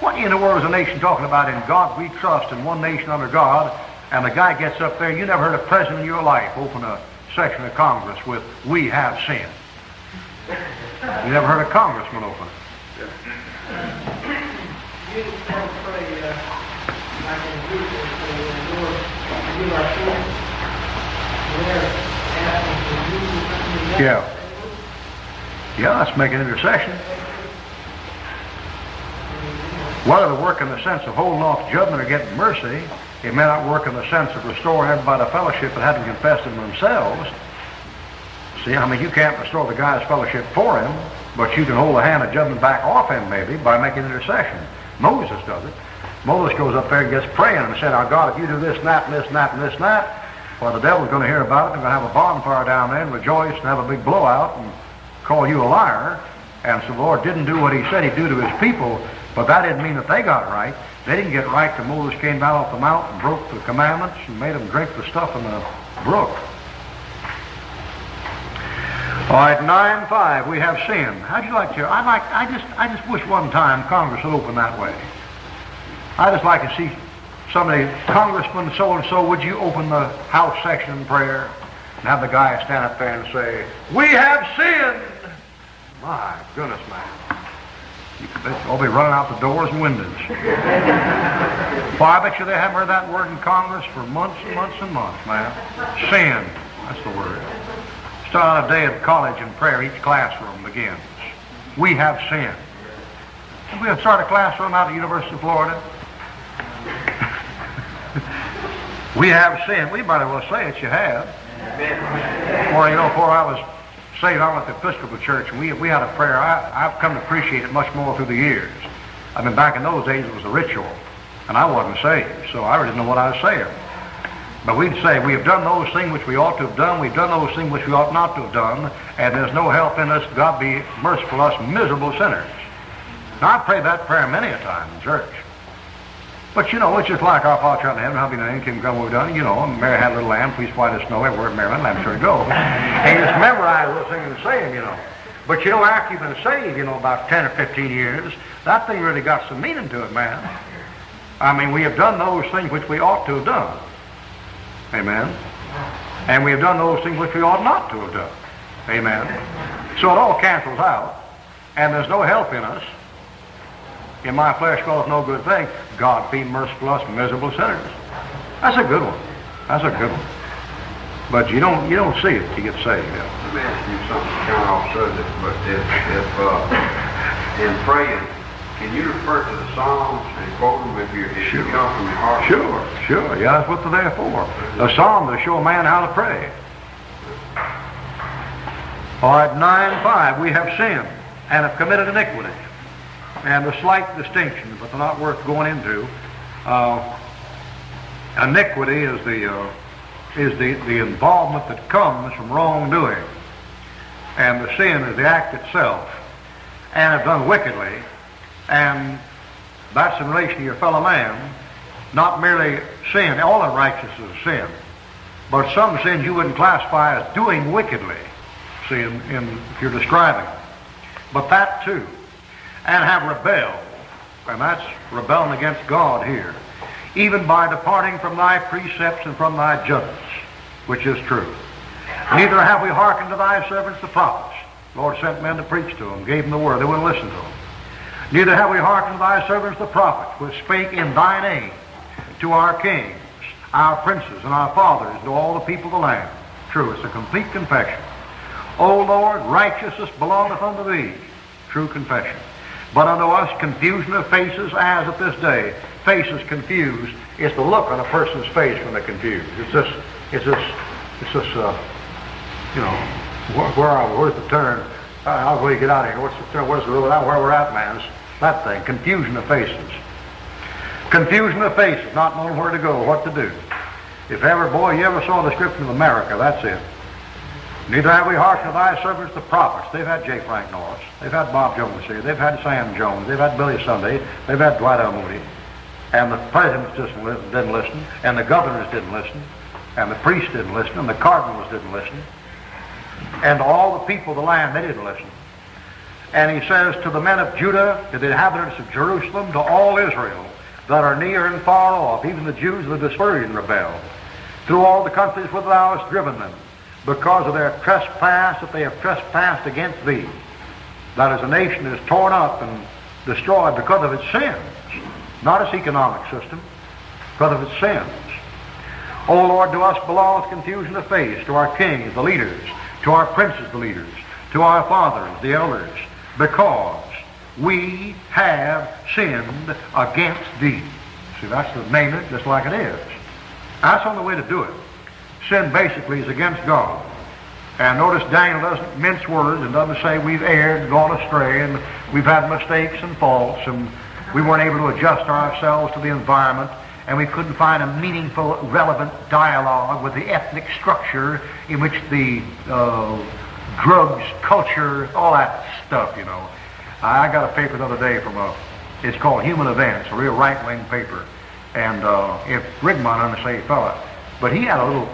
what in the world is a nation talking about? In God we trust, in one nation under God, and the guy gets up there, you never heard a president in your life open a section of Congress with, we have sinned. You never heard a congressman open it. You don't pray like in Jesus, Lord, forgive our sins. We're asking for you. Yeah, that's making intercession. Whether to work in the sense of holding off judgment or getting mercy, it may not work in the sense of restoring everybody to fellowship that hadn't confessed in themselves. See, you can't restore the guy's fellowship for him, but you can hold the hand of judgment back off him maybe by making intercession. Moses does it. Moses goes up there and gets praying and said, now God, if you do this and that and this and that and this and that, well, the devil's going to hear about it. They're going to have a bonfire down there and rejoice and have a big blowout and call you a liar. And so the Lord didn't do what he said he'd do to his people, but that didn't mean that they got right. They didn't get right till Moses came down off the mountain and broke the commandments and made them drink the stuff in the brook. All right, 9:5, we have sinned. How'd you like to? I just wish one time Congress would open that way. I just like to see somebody, Congressman so-and-so, would you open the House section in prayer and have the guy stand up there and say, we have sinned. My goodness, man. You could bet you'll be running out the doors and windows. Well, I bet you they haven't heard that word in Congress for months and months and months, man. Sin, that's the word. Start on a day of college in prayer, each classroom begins. We have sinned. And we'll start a classroom out at the University of Florida. We have sinned. We might as well say it, you have. Or, before I was saved, I went to the Episcopal Church, and we had a prayer. I've come to appreciate it much more through the years. I mean, back in those days, it was a ritual, and I wasn't saved, so I really didn't know what I was saying. But we'd say, we have done those things which we ought to have done, we've done those things which we ought not to have done, and there's no help in us. God be merciful to us miserable sinners. Now, I've prayed that prayer many a time in church. But you know, it's just like our Father in heaven, hallowed be thy name, kingdom come, what we've done. You know, Mary had a little lamb, please white as snow, everywhere in Maryland, lamb sure to go. And you just memorize those things and say them, you know. But you know, after you've been saved, you know, about 10 or 15 years, that thing really got some meaning to it, man. I mean, we have done those things which we ought to have done. Amen. And we have done those things which we ought not to have done. Amen. So it all cancels out. And there's no help in us. In my flesh goeth no good thing. God be merciful to us miserable sinners. That's a good one. That's a good one. But you don't see it till you get saved. Yeah. Let me ask you something kind of off subject, but if in praying, can you refer to the Psalms and quote them if you come from your heart? Sure. Yeah, that's what they're there for. The Psalms to show a man how to pray. All right, 9:5. We have sinned and have committed iniquity. And the slight distinction, but they're not worth going into. Iniquity is the involvement that comes from wrongdoing, and the sin is the act itself, and have done wickedly, and that's in relation to your fellow man. Not merely sin; all unrighteousness is sin, but some sins you wouldn't classify as doing wickedly. See, if you're describing it, but that too. And have rebelled, and that's rebelling against God here, even by departing from thy precepts and from thy judgments, which is true. Neither have we hearkened to thy servants the prophets. The Lord sent men to preach to them, gave them the word, they wouldn't listen to them. Neither have we hearkened to thy servants the prophets, which spake in thy name to our kings, our princes, and our fathers, to all the people of the land. True, it's a complete confession. O Lord, righteousness belongeth unto thee. True confession. But unto us confusion of faces as at this day. Faces confused. It's the look on a person's face when they're confused. It's this, you know, where's the turn? How do we get out of here? Where's the road out? Where we're at, man? It's that thing. Confusion of faces. Confusion of faces, not knowing where to go, what to do. If ever, boy, you ever saw a description of America, that's it. Neither have we hearkened to thy servants the prophets. They've had J. Frank Norris. They've had Bob Jones here. They've had Sam Jones. They've had Billy Sunday. They've had Dwight L. Moody. And the presidents just didn't listen. And the governors didn't listen. And the priests didn't listen. And the cardinals didn't listen. And all the people of the land, they didn't listen. And he says to the men of Judah, to the inhabitants of Jerusalem, to all Israel that are near and far off, even the Jews of the dispersion rebelled, through all the countries whither thou hast driven them, because of their trespass that they have trespassed against thee. That is, a nation is torn up and destroyed because of its sins, not its economic system, because of its sins. O Lord, to us belongeth confusion of face, to our kings, the leaders, to our princes, the leaders, to our fathers, the elders, because we have sinned against thee. See, that's the name of it, just like it is. That's the only way to do it. Sin basically is against God. And notice Daniel doesn't mince words and doesn't say we've erred and gone astray and we've had mistakes and faults and we weren't able to adjust ourselves to the environment and we couldn't find a meaningful, relevant dialogue with the ethnic structure in which the drugs, culture, all that stuff, you know. I got a paper the other day from it's called Human Events, a real right-wing paper. And if Ruckman, unsaved fella, but he had a little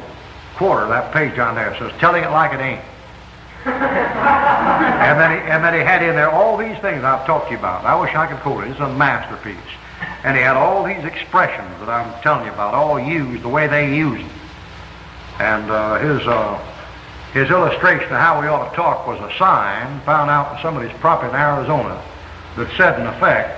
quarter, that page on there says, telling it like it ain't. and then he had in there all these things I've talked to you about. I wish I could quote it. It's a masterpiece. And he had all these expressions that I'm telling you about, all used the way they use them. And his illustration of how we ought to talk was a sign found out in somebody's property in Arizona that said, in effect,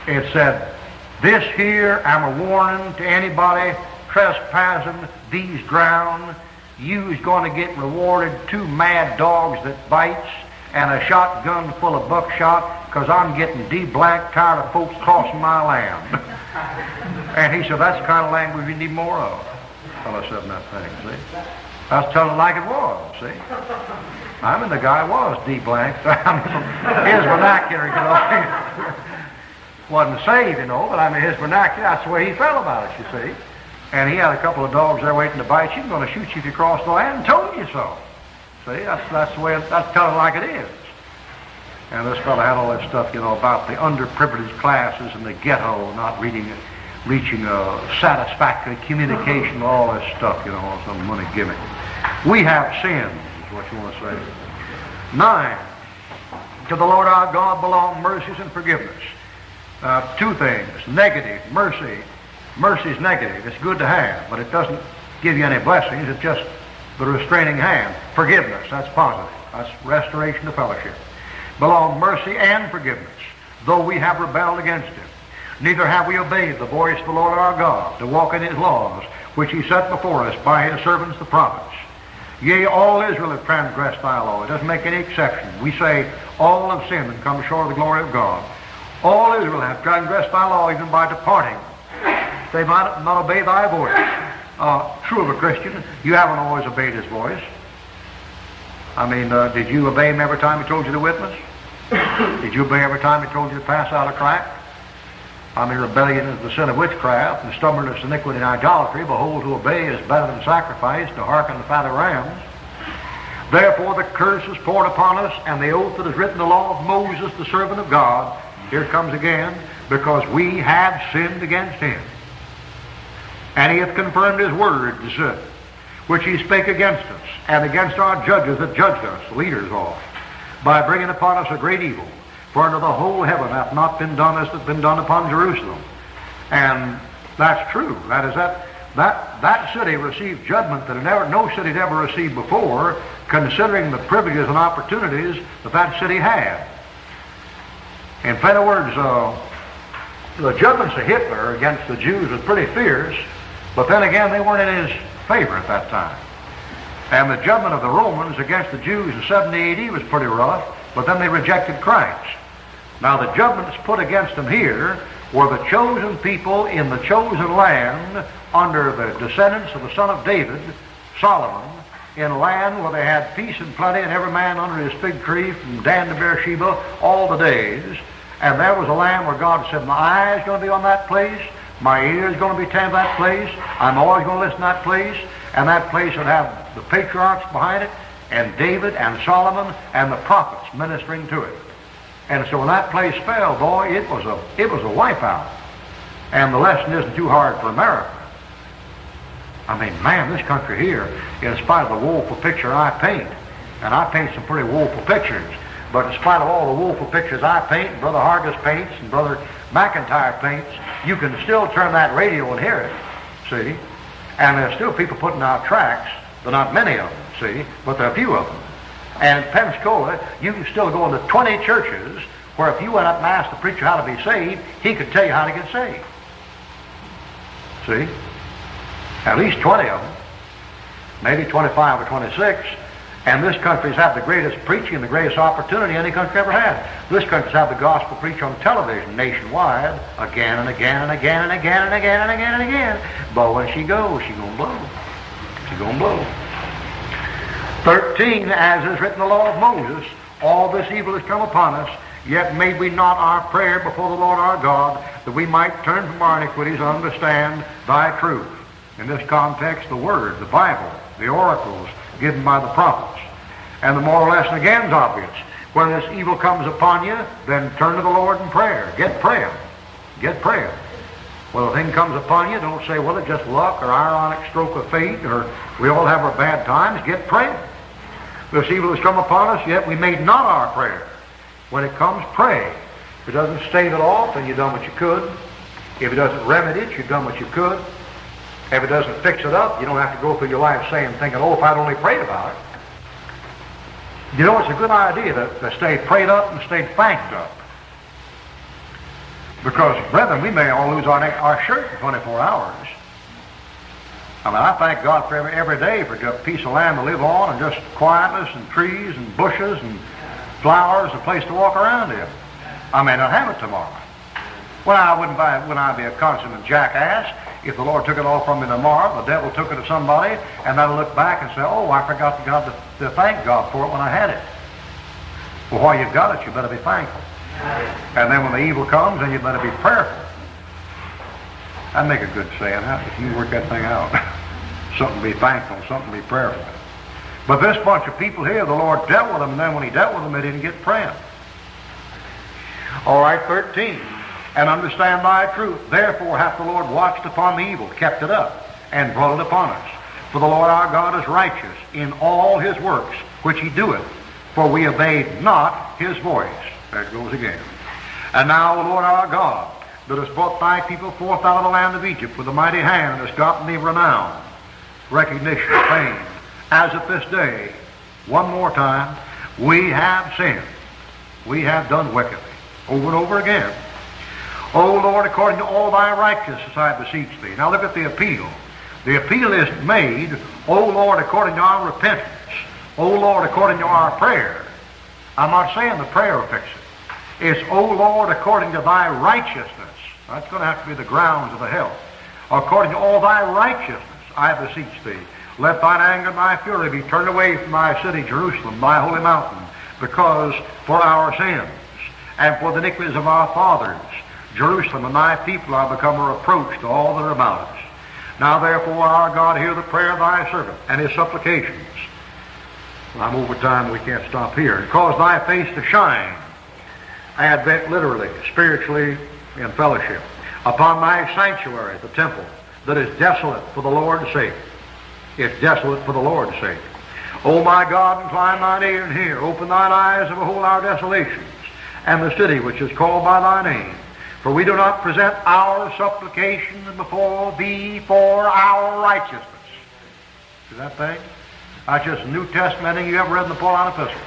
it said, "This here I'm a warning to anybody trespassing these ground. You's going to get rewarded 2 mad dogs that bites and a shotgun full of buckshot, because I'm getting D-blank tired of folks crossing my land." And he said, that's the kind of language we need more of. The fellow said in that thing, see? I was telling it like it was, see? I mean, the guy was D-blank. His vernacular, you know. Wasn't saved, you know, but I mean, his vernacular, that's the way he felt about it, you see. And he had a couple of dogs there waiting to bite you. I'm going to shoot you if you cross the land, and told you so. See, that's the way, that's telling it like it is. And this fellow had all that stuff, you know, about the underprivileged classes and the ghetto not reading reaching a satisfactory communication, all this stuff, you know, some money gimmick. We have sinned, is what you want to say. 9. To the Lord our God belong mercies and forgiveness. Two things. Negative, mercy. Mercy is negative. It's good to have, but it doesn't give you any blessings. It's just the restraining hand. Forgiveness, that's positive. That's restoration to fellowship. Belong mercy and forgiveness, though we have rebelled against him. Neither have we obeyed the voice of the Lord our God, to walk in his laws, which he set before us by his servants the prophets. Yea, all Israel have transgressed thy law. It doesn't make any exception. We say all have sinned and come short of the glory of God. All Israel have transgressed thy law, even by departing. They might not obey thy voice. True of a Christian, you haven't always obeyed his voice. I mean, did you obey him every time he told you to witness? Did you obey every time he told you to pass out a tract? I mean, rebellion is the sin of witchcraft, and stubbornness, iniquity, and idolatry. Behold, to obey is better than sacrifice, to hearken the fat of rams. Therefore the curse is poured upon us, and the oath that is written in the law of Moses, the servant of God, here comes again, because we have sinned against him. And he hath confirmed his words, which he spake against us, and against our judges that judged us, leaders all, by bringing upon us a great evil. For under the whole heaven hath not been done as hath been done upon Jerusalem. And that's true. That is, that city received judgment that no city had ever received before, considering the privileges and opportunities that city had. In plain words, the judgments of Hitler against the Jews was pretty fierce, but then again, they weren't in his favor at that time. And the judgment of the Romans against the Jews in 70 AD was pretty rough, but then they rejected Christ. Now the judgments put against them here were the chosen people in the chosen land under the descendants of the son of David, Solomon, in land where they had peace and plenty, and every man under his fig tree from Dan to Beersheba all the days. And there was a land where God said, my eye is going to be on that place, my ear is going to be turned to that place, I'm always going to listen to that place, and that place would have the patriarchs behind it, and David and Solomon and the prophets ministering to it. And so when that place fell, boy, it was a wipeout. And the lesson isn't too hard for America. I mean, man, this country here, in spite of the woeful picture I paint, and I paint some pretty woeful pictures, but in spite of all the woeful pictures I paint, and Brother Hargis paints, and Brother McIntyre paints, you can still turn that radio and hear it, see? And there's still people putting out tracts. There are not many of them, see, but there are a few of them. And in Pensacola, you can still go into 20 churches where if you went up and asked the preacher how to be saved, he could tell you how to get saved. See? At least 20 of them. Maybe 25 or 26. And this country's had the greatest preaching and the greatest opportunity any country ever had. This country's had the gospel preached on television nationwide again and again and again and again and again and again and again. But when she goes, she's going to blow. She's going to blow. 13, as is written in the law of Moses, all this evil has come upon us, yet made we not our prayer before the Lord our God, that we might turn from our iniquities and understand thy truth. In this context, the Word, the Bible, the oracles given by the prophets. And the moral lesson again is obvious. When this evil comes upon you, then turn to the Lord in prayer. Get praying. Get praying. When a thing comes upon you, don't say, well, it's just luck or ironic stroke of fate, or we all have our bad times. Get praying. This evil has come upon us, yet we made not our prayer. When it comes, pray. If it doesn't stave it off, then you've done what you could. If it doesn't remedy it, you've done what you could. If it doesn't fix it up, you don't have to go through your life thinking, oh, if I'd only prayed about it. You know, it's a good idea to stay prayed up and stay thanked up. Because, brethren, we may all lose our shirt in 24 hours. I mean, I thank God for every day for just a piece of land to live on and just quietness and trees and bushes and flowers, a place to walk around in. I may not have it tomorrow. Well, wouldn't I be a consummate jackass if the Lord took it all from me tomorrow, the devil took it to somebody, and then look back and say, oh, I forgot to thank God for it when I had it. Well, while you've got it, you better be thankful. And then when the evil comes, then you better be prayerful. That'd make a good saying, huh? If you work that thing out. Something to be thankful, something to be prayerful. But this bunch of people here, the Lord dealt with them, and then when he dealt with them, they didn't get praying. All right, 13. and understand thy truth. Therefore hath the Lord watched upon the evil, kept it up, and brought it upon us. For the Lord our God is righteous in all his works which he doeth, for we obeyed not his voice. There it goes again. And now, O Lord our God, that hast brought thy people forth out of the land of Egypt with a mighty hand, and hast gotten thee renown, recognition, fame, as at this day, one more time, we have sinned. We have done wickedly, over and over again. O Lord, according to all thy righteousness, I beseech thee. Now look at the appeal. The appeal is made, O Lord, according to our repentance. O Lord, according to our prayer. I'm not saying the prayer will fix it. It's, O Lord, according to thy righteousness. That's going to have to be the grounds of the help. According to all thy righteousness, I beseech thee. Let thine anger and thy fury be turned away from thy city, Jerusalem, thy holy mountain, because for our sins and for the iniquities of our fathers, Jerusalem and thy people are become a reproach to all that are about us. Now therefore, our God, hear the prayer of thy servant and his supplications. Well, I'm over time, we can't stop here. And cause thy face to shine, advent literally, spiritually, in fellowship, upon thy sanctuary, the temple, that is desolate for the Lord's sake. It's desolate for the Lord's sake. O my God, incline thine ear and hear. Open thine eyes and behold our desolations, and the city which is called by thy name. For we do not present our supplications before thee for our righteousness. See that thing? That's just New Testament anything you ever read in the Pauline epistles.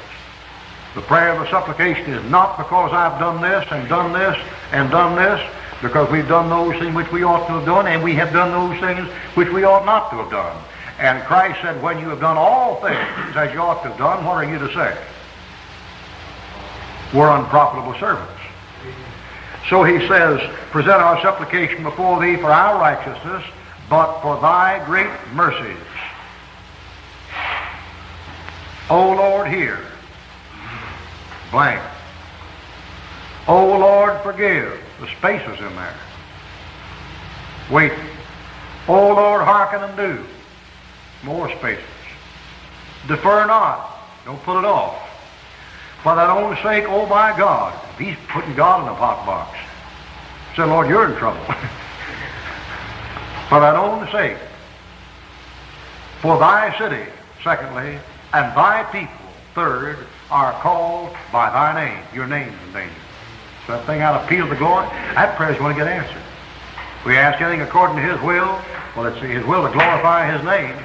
The prayer of the supplication is not because I've done this and done this and done this, because we've done those things which we ought to have done, and we have done those things which we ought not to have done. And Christ said, when you have done all things as you ought to have done, what are you to say? We're unprofitable servants. So he says, present our supplication before thee for our righteousness, but for thy great mercies. O Lord, hear. Blank. O Lord, forgive. The spaces in there. Wait. O Lord, hearken and do. More spaces. Defer not. Don't put it off. For thine own sake, O my God. He's putting God in a hot box. Said, Lord, you're in trouble. For thine own sake. For thy city, secondly, and thy people, third, are called by thy name. Your name's in danger. So that thing out of appeal to glory, that prayer's going to get answered. We ask anything according to his will. Well, it's his will to glorify his name.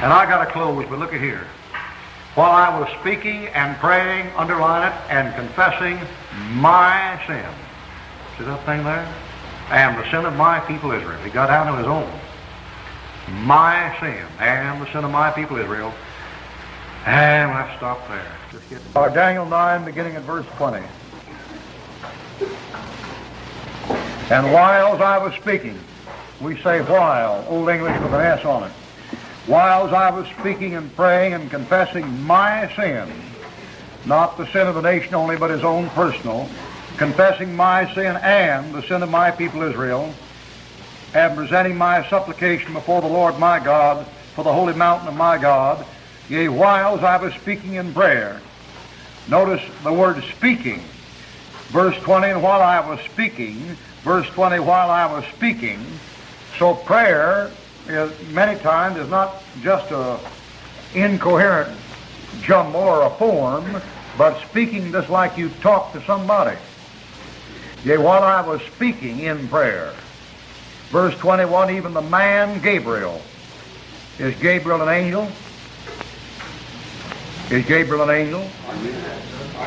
And I got to close, but look at here. While I was speaking and praying, underline it, and confessing my sin. See that thing there? And the sin of my people Israel. He got down to his own. My sin and the sin of my people Israel. And let's stop there. Just get Daniel 9, beginning at verse 20. And whiles I was speaking, we say while, Old English with an S on it. Whiles I was speaking and praying and confessing my sin, not the sin of the nation only, but his own personal, confessing my sin and the sin of my people Israel, and presenting my supplication before the Lord my God for the holy mountain of my God, yea, whiles I was speaking in prayer. Notice the word speaking. Verse 20, and while I was speaking, verse 20, while I was speaking. So prayer many times is not just a incoherent jumble or a form, but speaking just like you talk to somebody. Yea, while I was speaking in prayer. Verse 21, even the man Gabriel. Is Gabriel an angel? Is Gabriel an angel?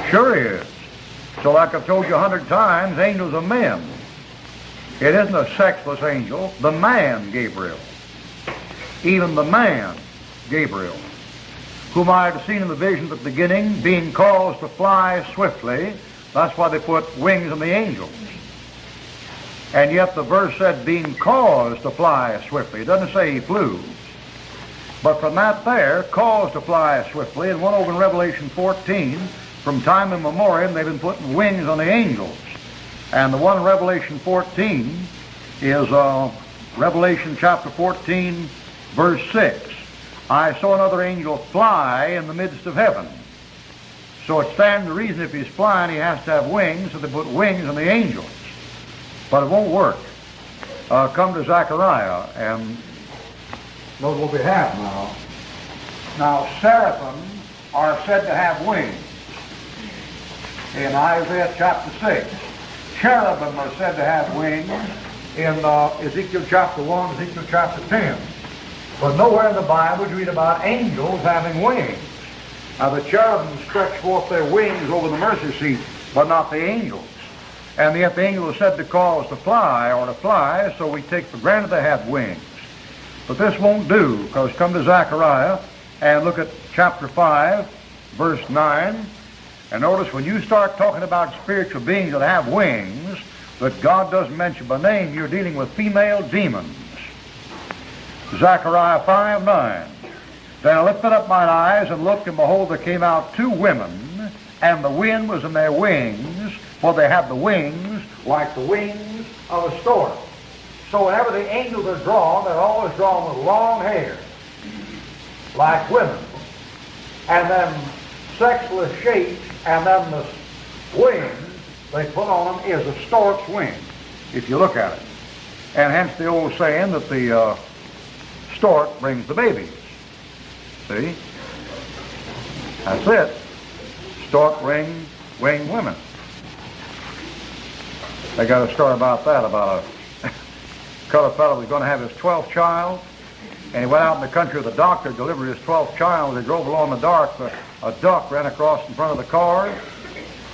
Sure he is. So like I've told you 100 times, angels are men. It isn't a sexless angel. The man Gabriel. Even the man Gabriel, whom I had seen in the vision at the beginning, being caused to fly swiftly. That's why they put wings on the angels. And yet the verse said being caused to fly swiftly. It doesn't say he flew. But from that there, caused to fly swiftly, and one over in Revelation 14, from time immemorial, they've been putting wings on the angels. And the one in Revelation 14 is Revelation chapter 14, verse 6. I saw another angel fly in the midst of heaven. So it stands to reason if he's flying, he has to have wings, so they put wings on the angels. But it won't work. Come to Zechariah, and notice what we have now. Now, seraphim are said to have wings in Isaiah chapter 6. Cherubim are said to have wings in Ezekiel chapter 1, Ezekiel chapter 10. But nowhere in the Bible do you read about angels having wings. Now, the cherubim stretch forth their wings over the mercy seat, but not the angels. And yet the angel is said to cause to fly, so we take for granted they have wings. But this won't do, because come to Zechariah and look at chapter 5, verse 9, and notice when you start talking about spiritual beings that have wings, that God doesn't mention by name, you're dealing with female demons. Zechariah 5:9. Then I lifted up mine eyes and looked, and behold, there came out two women, and the wind was in their wings, for they have the wings like the wings of a stork. So whenever the angels are drawn, they're always drawn with long hair, like women. And then sexless shapes, and then the wings they put on them is a stork's wing, if you look at it. And hence the old saying that the stork brings the babies. See? That's it. Stork winged women. They got a story about that, about a colored fellow was going to have his 12th child, and he went out in the country with a doctor, delivered his 12th child. As they drove along in the dark, a duck ran across in front of the car,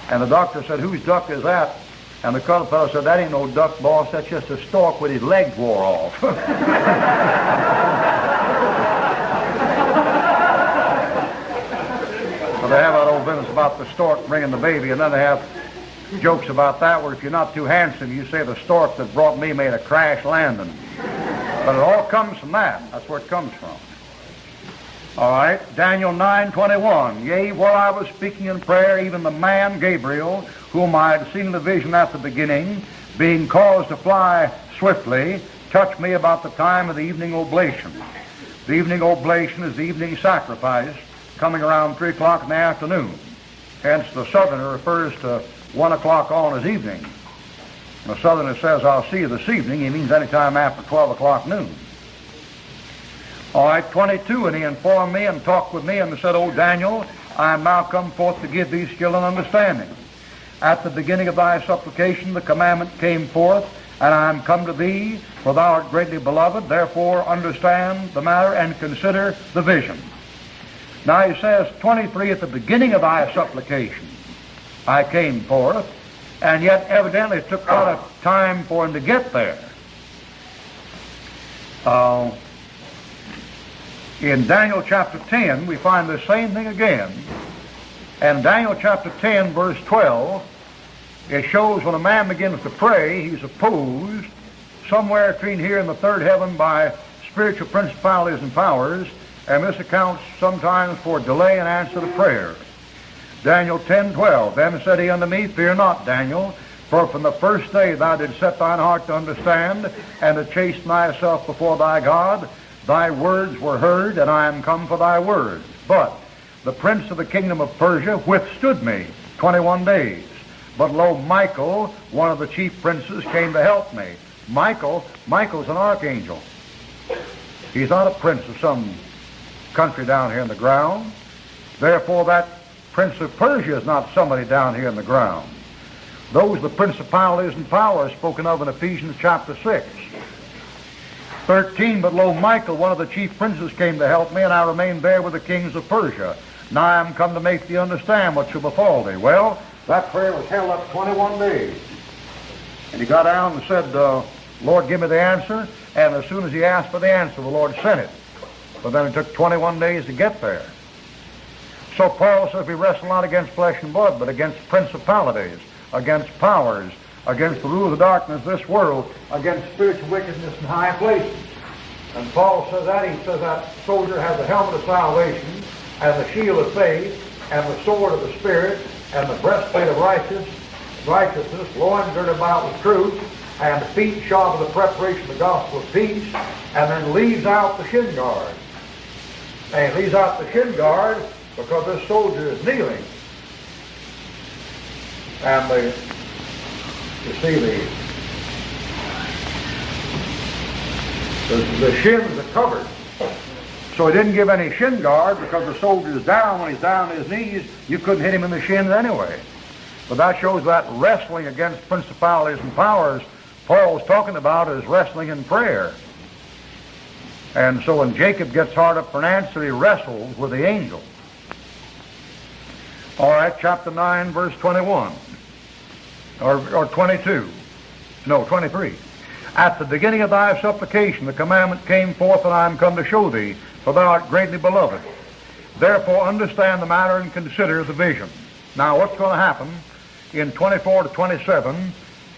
and the doctor said, "Whose duck is that?" And the colored fellow said, "That ain't no duck, boss, that's just a stork with his legs wore off." So they have that old business about the stork bringing the baby, and then they have jokes about that where if you're not too handsome, you say the stork that brought me made a crash landing. But it all comes from that. That's where it comes from. All right, Daniel 9:21. Yea, while I was speaking in prayer, even the man Gabriel, whom I had seen in the vision at the beginning, being caused to fly swiftly, touched me about the time of the evening oblation. The evening oblation is the evening sacrifice, coming around 3 o'clock in the afternoon. Hence the southerner refers to 1 o'clock on as evening. The southerner says, "I'll see you this evening." He means any time after 12 o'clock noon. All right, 22, and he informed me and talked with me and said, "O Daniel, I am now come forth to give thee skill and understanding. At the beginning of thy supplication the commandment came forth, and I am come to thee, for thou art greatly beloved. Therefore understand the matter and consider the vision." Now he says, 23, at the beginning of thy supplication I came forth, and yet evidently it took quite a time for him to get there. In Daniel chapter 10, we find the same thing again. And Daniel chapter 10, verse 12, it shows when a man begins to pray, he's opposed somewhere between here and the third heaven by spiritual principalities and powers, and this accounts sometimes for delay in answer to prayer. Daniel 10:12, then said he unto me, "Fear not, Daniel, for from the first day thou didst set thine heart to understand, and to chasten thyself before thy God, thy words were heard, and I am come for thy words. But the prince of the kingdom of Persia withstood me 21 days. But lo, Michael, one of the chief princes, came to help me." Michael's an archangel. He's not a prince of some country down here in the ground. Therefore, that prince of Persia is not somebody down here in the ground. Those are the principalities and powers spoken of in Ephesians chapter 6. 13, but lo, Michael, one of the chief princes, came to help me, and I remained there with the kings of Persia. Now I am come to make thee understand what shall befall thee. Well, that prayer was held up 21 days. And he got down and said, "Lord, give me the answer." And as soon as he asked for the answer, the Lord sent it. But then it took 21 days to get there. So Paul says we wrestle not against flesh and blood, but against principalities, against powers, against the rule of the darkness of this world, against spiritual wickedness in high places. And Paul says that, he says that soldier has the helmet of salvation, and the shield of faith, and the sword of the Spirit, and the breastplate of righteousness, loins girded about with truth, and the feet shod with the preparation of the gospel of peace, and then leaves out the shin guard. And he leaves out the shin guard because this soldier is kneeling. And you see the shins are covered. So he didn't give any shin guard because the soldier's down. When he's down on his knees, you couldn't hit him in the shins anyway. But that shows that wrestling against principalities and powers Paul was talking about is wrestling in prayer. And so when Jacob gets hard up for an answer, he wrestles with the angel. All right, chapter 9, verse 21. Or 22. No, 23. At the beginning of thy supplication, the commandment came forth, and I am come to show thee, for thou art greatly beloved. Therefore understand the matter and consider the vision. Now what's going to happen in 24 to 27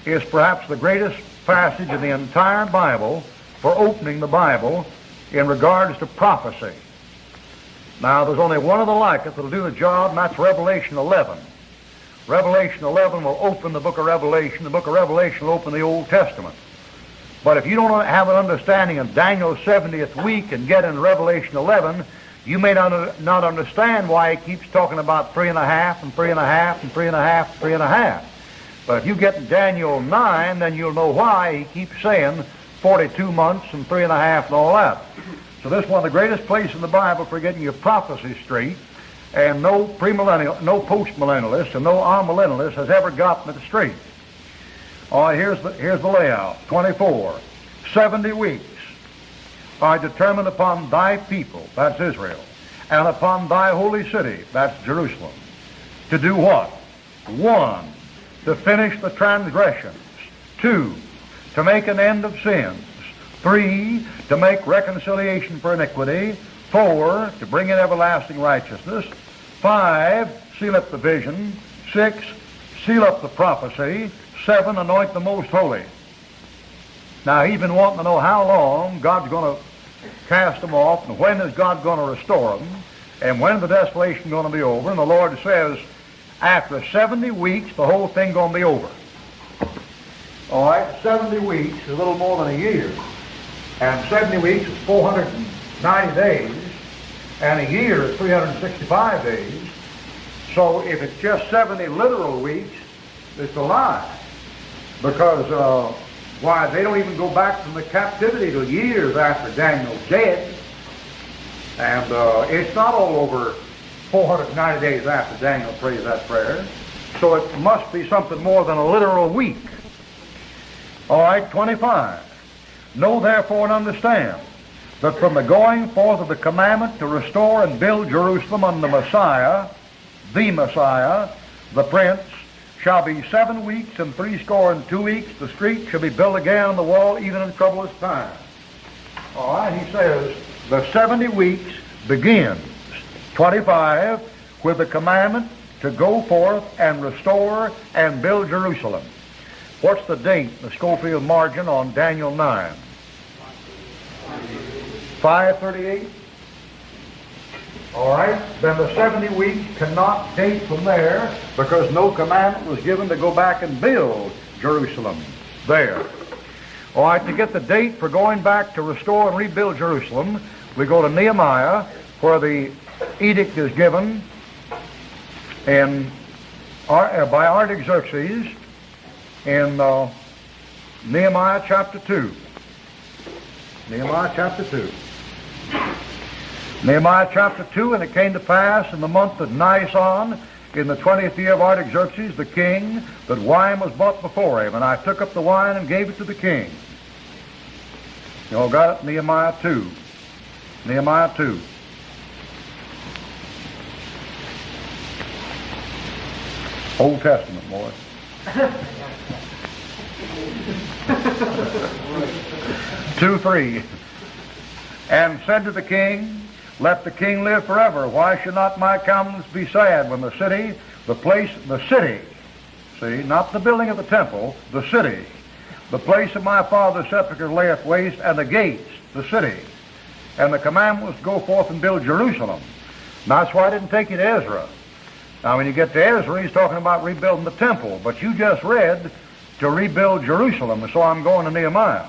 is perhaps the greatest passage in the entire Bible for opening the Bible in regards to prophecy. Now there's only one of the like it that'll do the job, and that's Revelation 11. Revelation 11 will open the book of Revelation. The book of Revelation will open the Old Testament. But if you don't have an understanding of Daniel's 70th week and get in Revelation 11, you may not understand why he keeps talking about 3.5 and 3.5 and 3.5 and 3.5. But if you get in Daniel 9, then you'll know why he keeps saying 42 months and 3.5 and all that. So this is one of the greatest places in the Bible for getting your prophecy straight, and no premillennial, no postmillennialist, and no amillennialist has ever gotten it straight. All right, here's the layout. 24. 70 weeks are determined upon thy people, that's Israel, and upon thy holy city, that's Jerusalem, to do what? 1, to finish the transgressions. 2, to make an end of sins. 3, to make reconciliation for iniquity. 4, to bring in everlasting righteousness. 5, seal up the vision. 6, seal up the prophecy. 7, anoint the most holy. Now he's been wanting to know how long God's going to cast them off, and when is God going to restore them, and when is the desolation going to be over. And the Lord says, after 70 weeks, the whole thing going to be over. All right, 70 weeks is a little more than a year. And 70 weeks is 490 days, and a year is 365 days. So if it's just 70 literal weeks, it's a lie. Because, why, they don't even go back from the captivity till years after Daniel's dead. And it's not all over 490 days after Daniel prays that prayer. So it must be something more than a literal week. All right, 25. Know therefore and understand that from the going forth of the commandment to restore and build Jerusalem unto the Messiah, the Prince, shall be 7 weeks and 62 weeks. The street shall be built again on the wall, even in troublous times. All right, he says the 70 weeks begins, 25, with the commandment to go forth and restore and build Jerusalem. What's the date, the Schofield margin on Daniel 9? 538? All right, then the 70 weeks cannot date from there because no commandment was given to go back and build Jerusalem there. All right, to get the date for going back to restore and rebuild Jerusalem, we go to Nehemiah, where the edict is given by Artaxerxes in Nehemiah chapter 2. Nehemiah chapter 2. Nehemiah chapter 2, and it came to pass in the month of Nisan, in the 20th year of Artaxerxes the king, that wine was brought before him, and I took up the wine and gave it to the king. You all got it? Nehemiah 2. Nehemiah 2. Old Testament, boy. 2:3. And said to the king, let the king live forever. Why should not my countenance be sad when the city, see, not the building of the temple, the city, the place of my father's sepulchre layeth waste, and the gates, the city. And the commandment was to go forth and build Jerusalem. And that's why I didn't take you to Ezra. Now when you get to Ezra, he's talking about rebuilding the temple, but you just read to rebuild Jerusalem, and so I'm going to Nehemiah.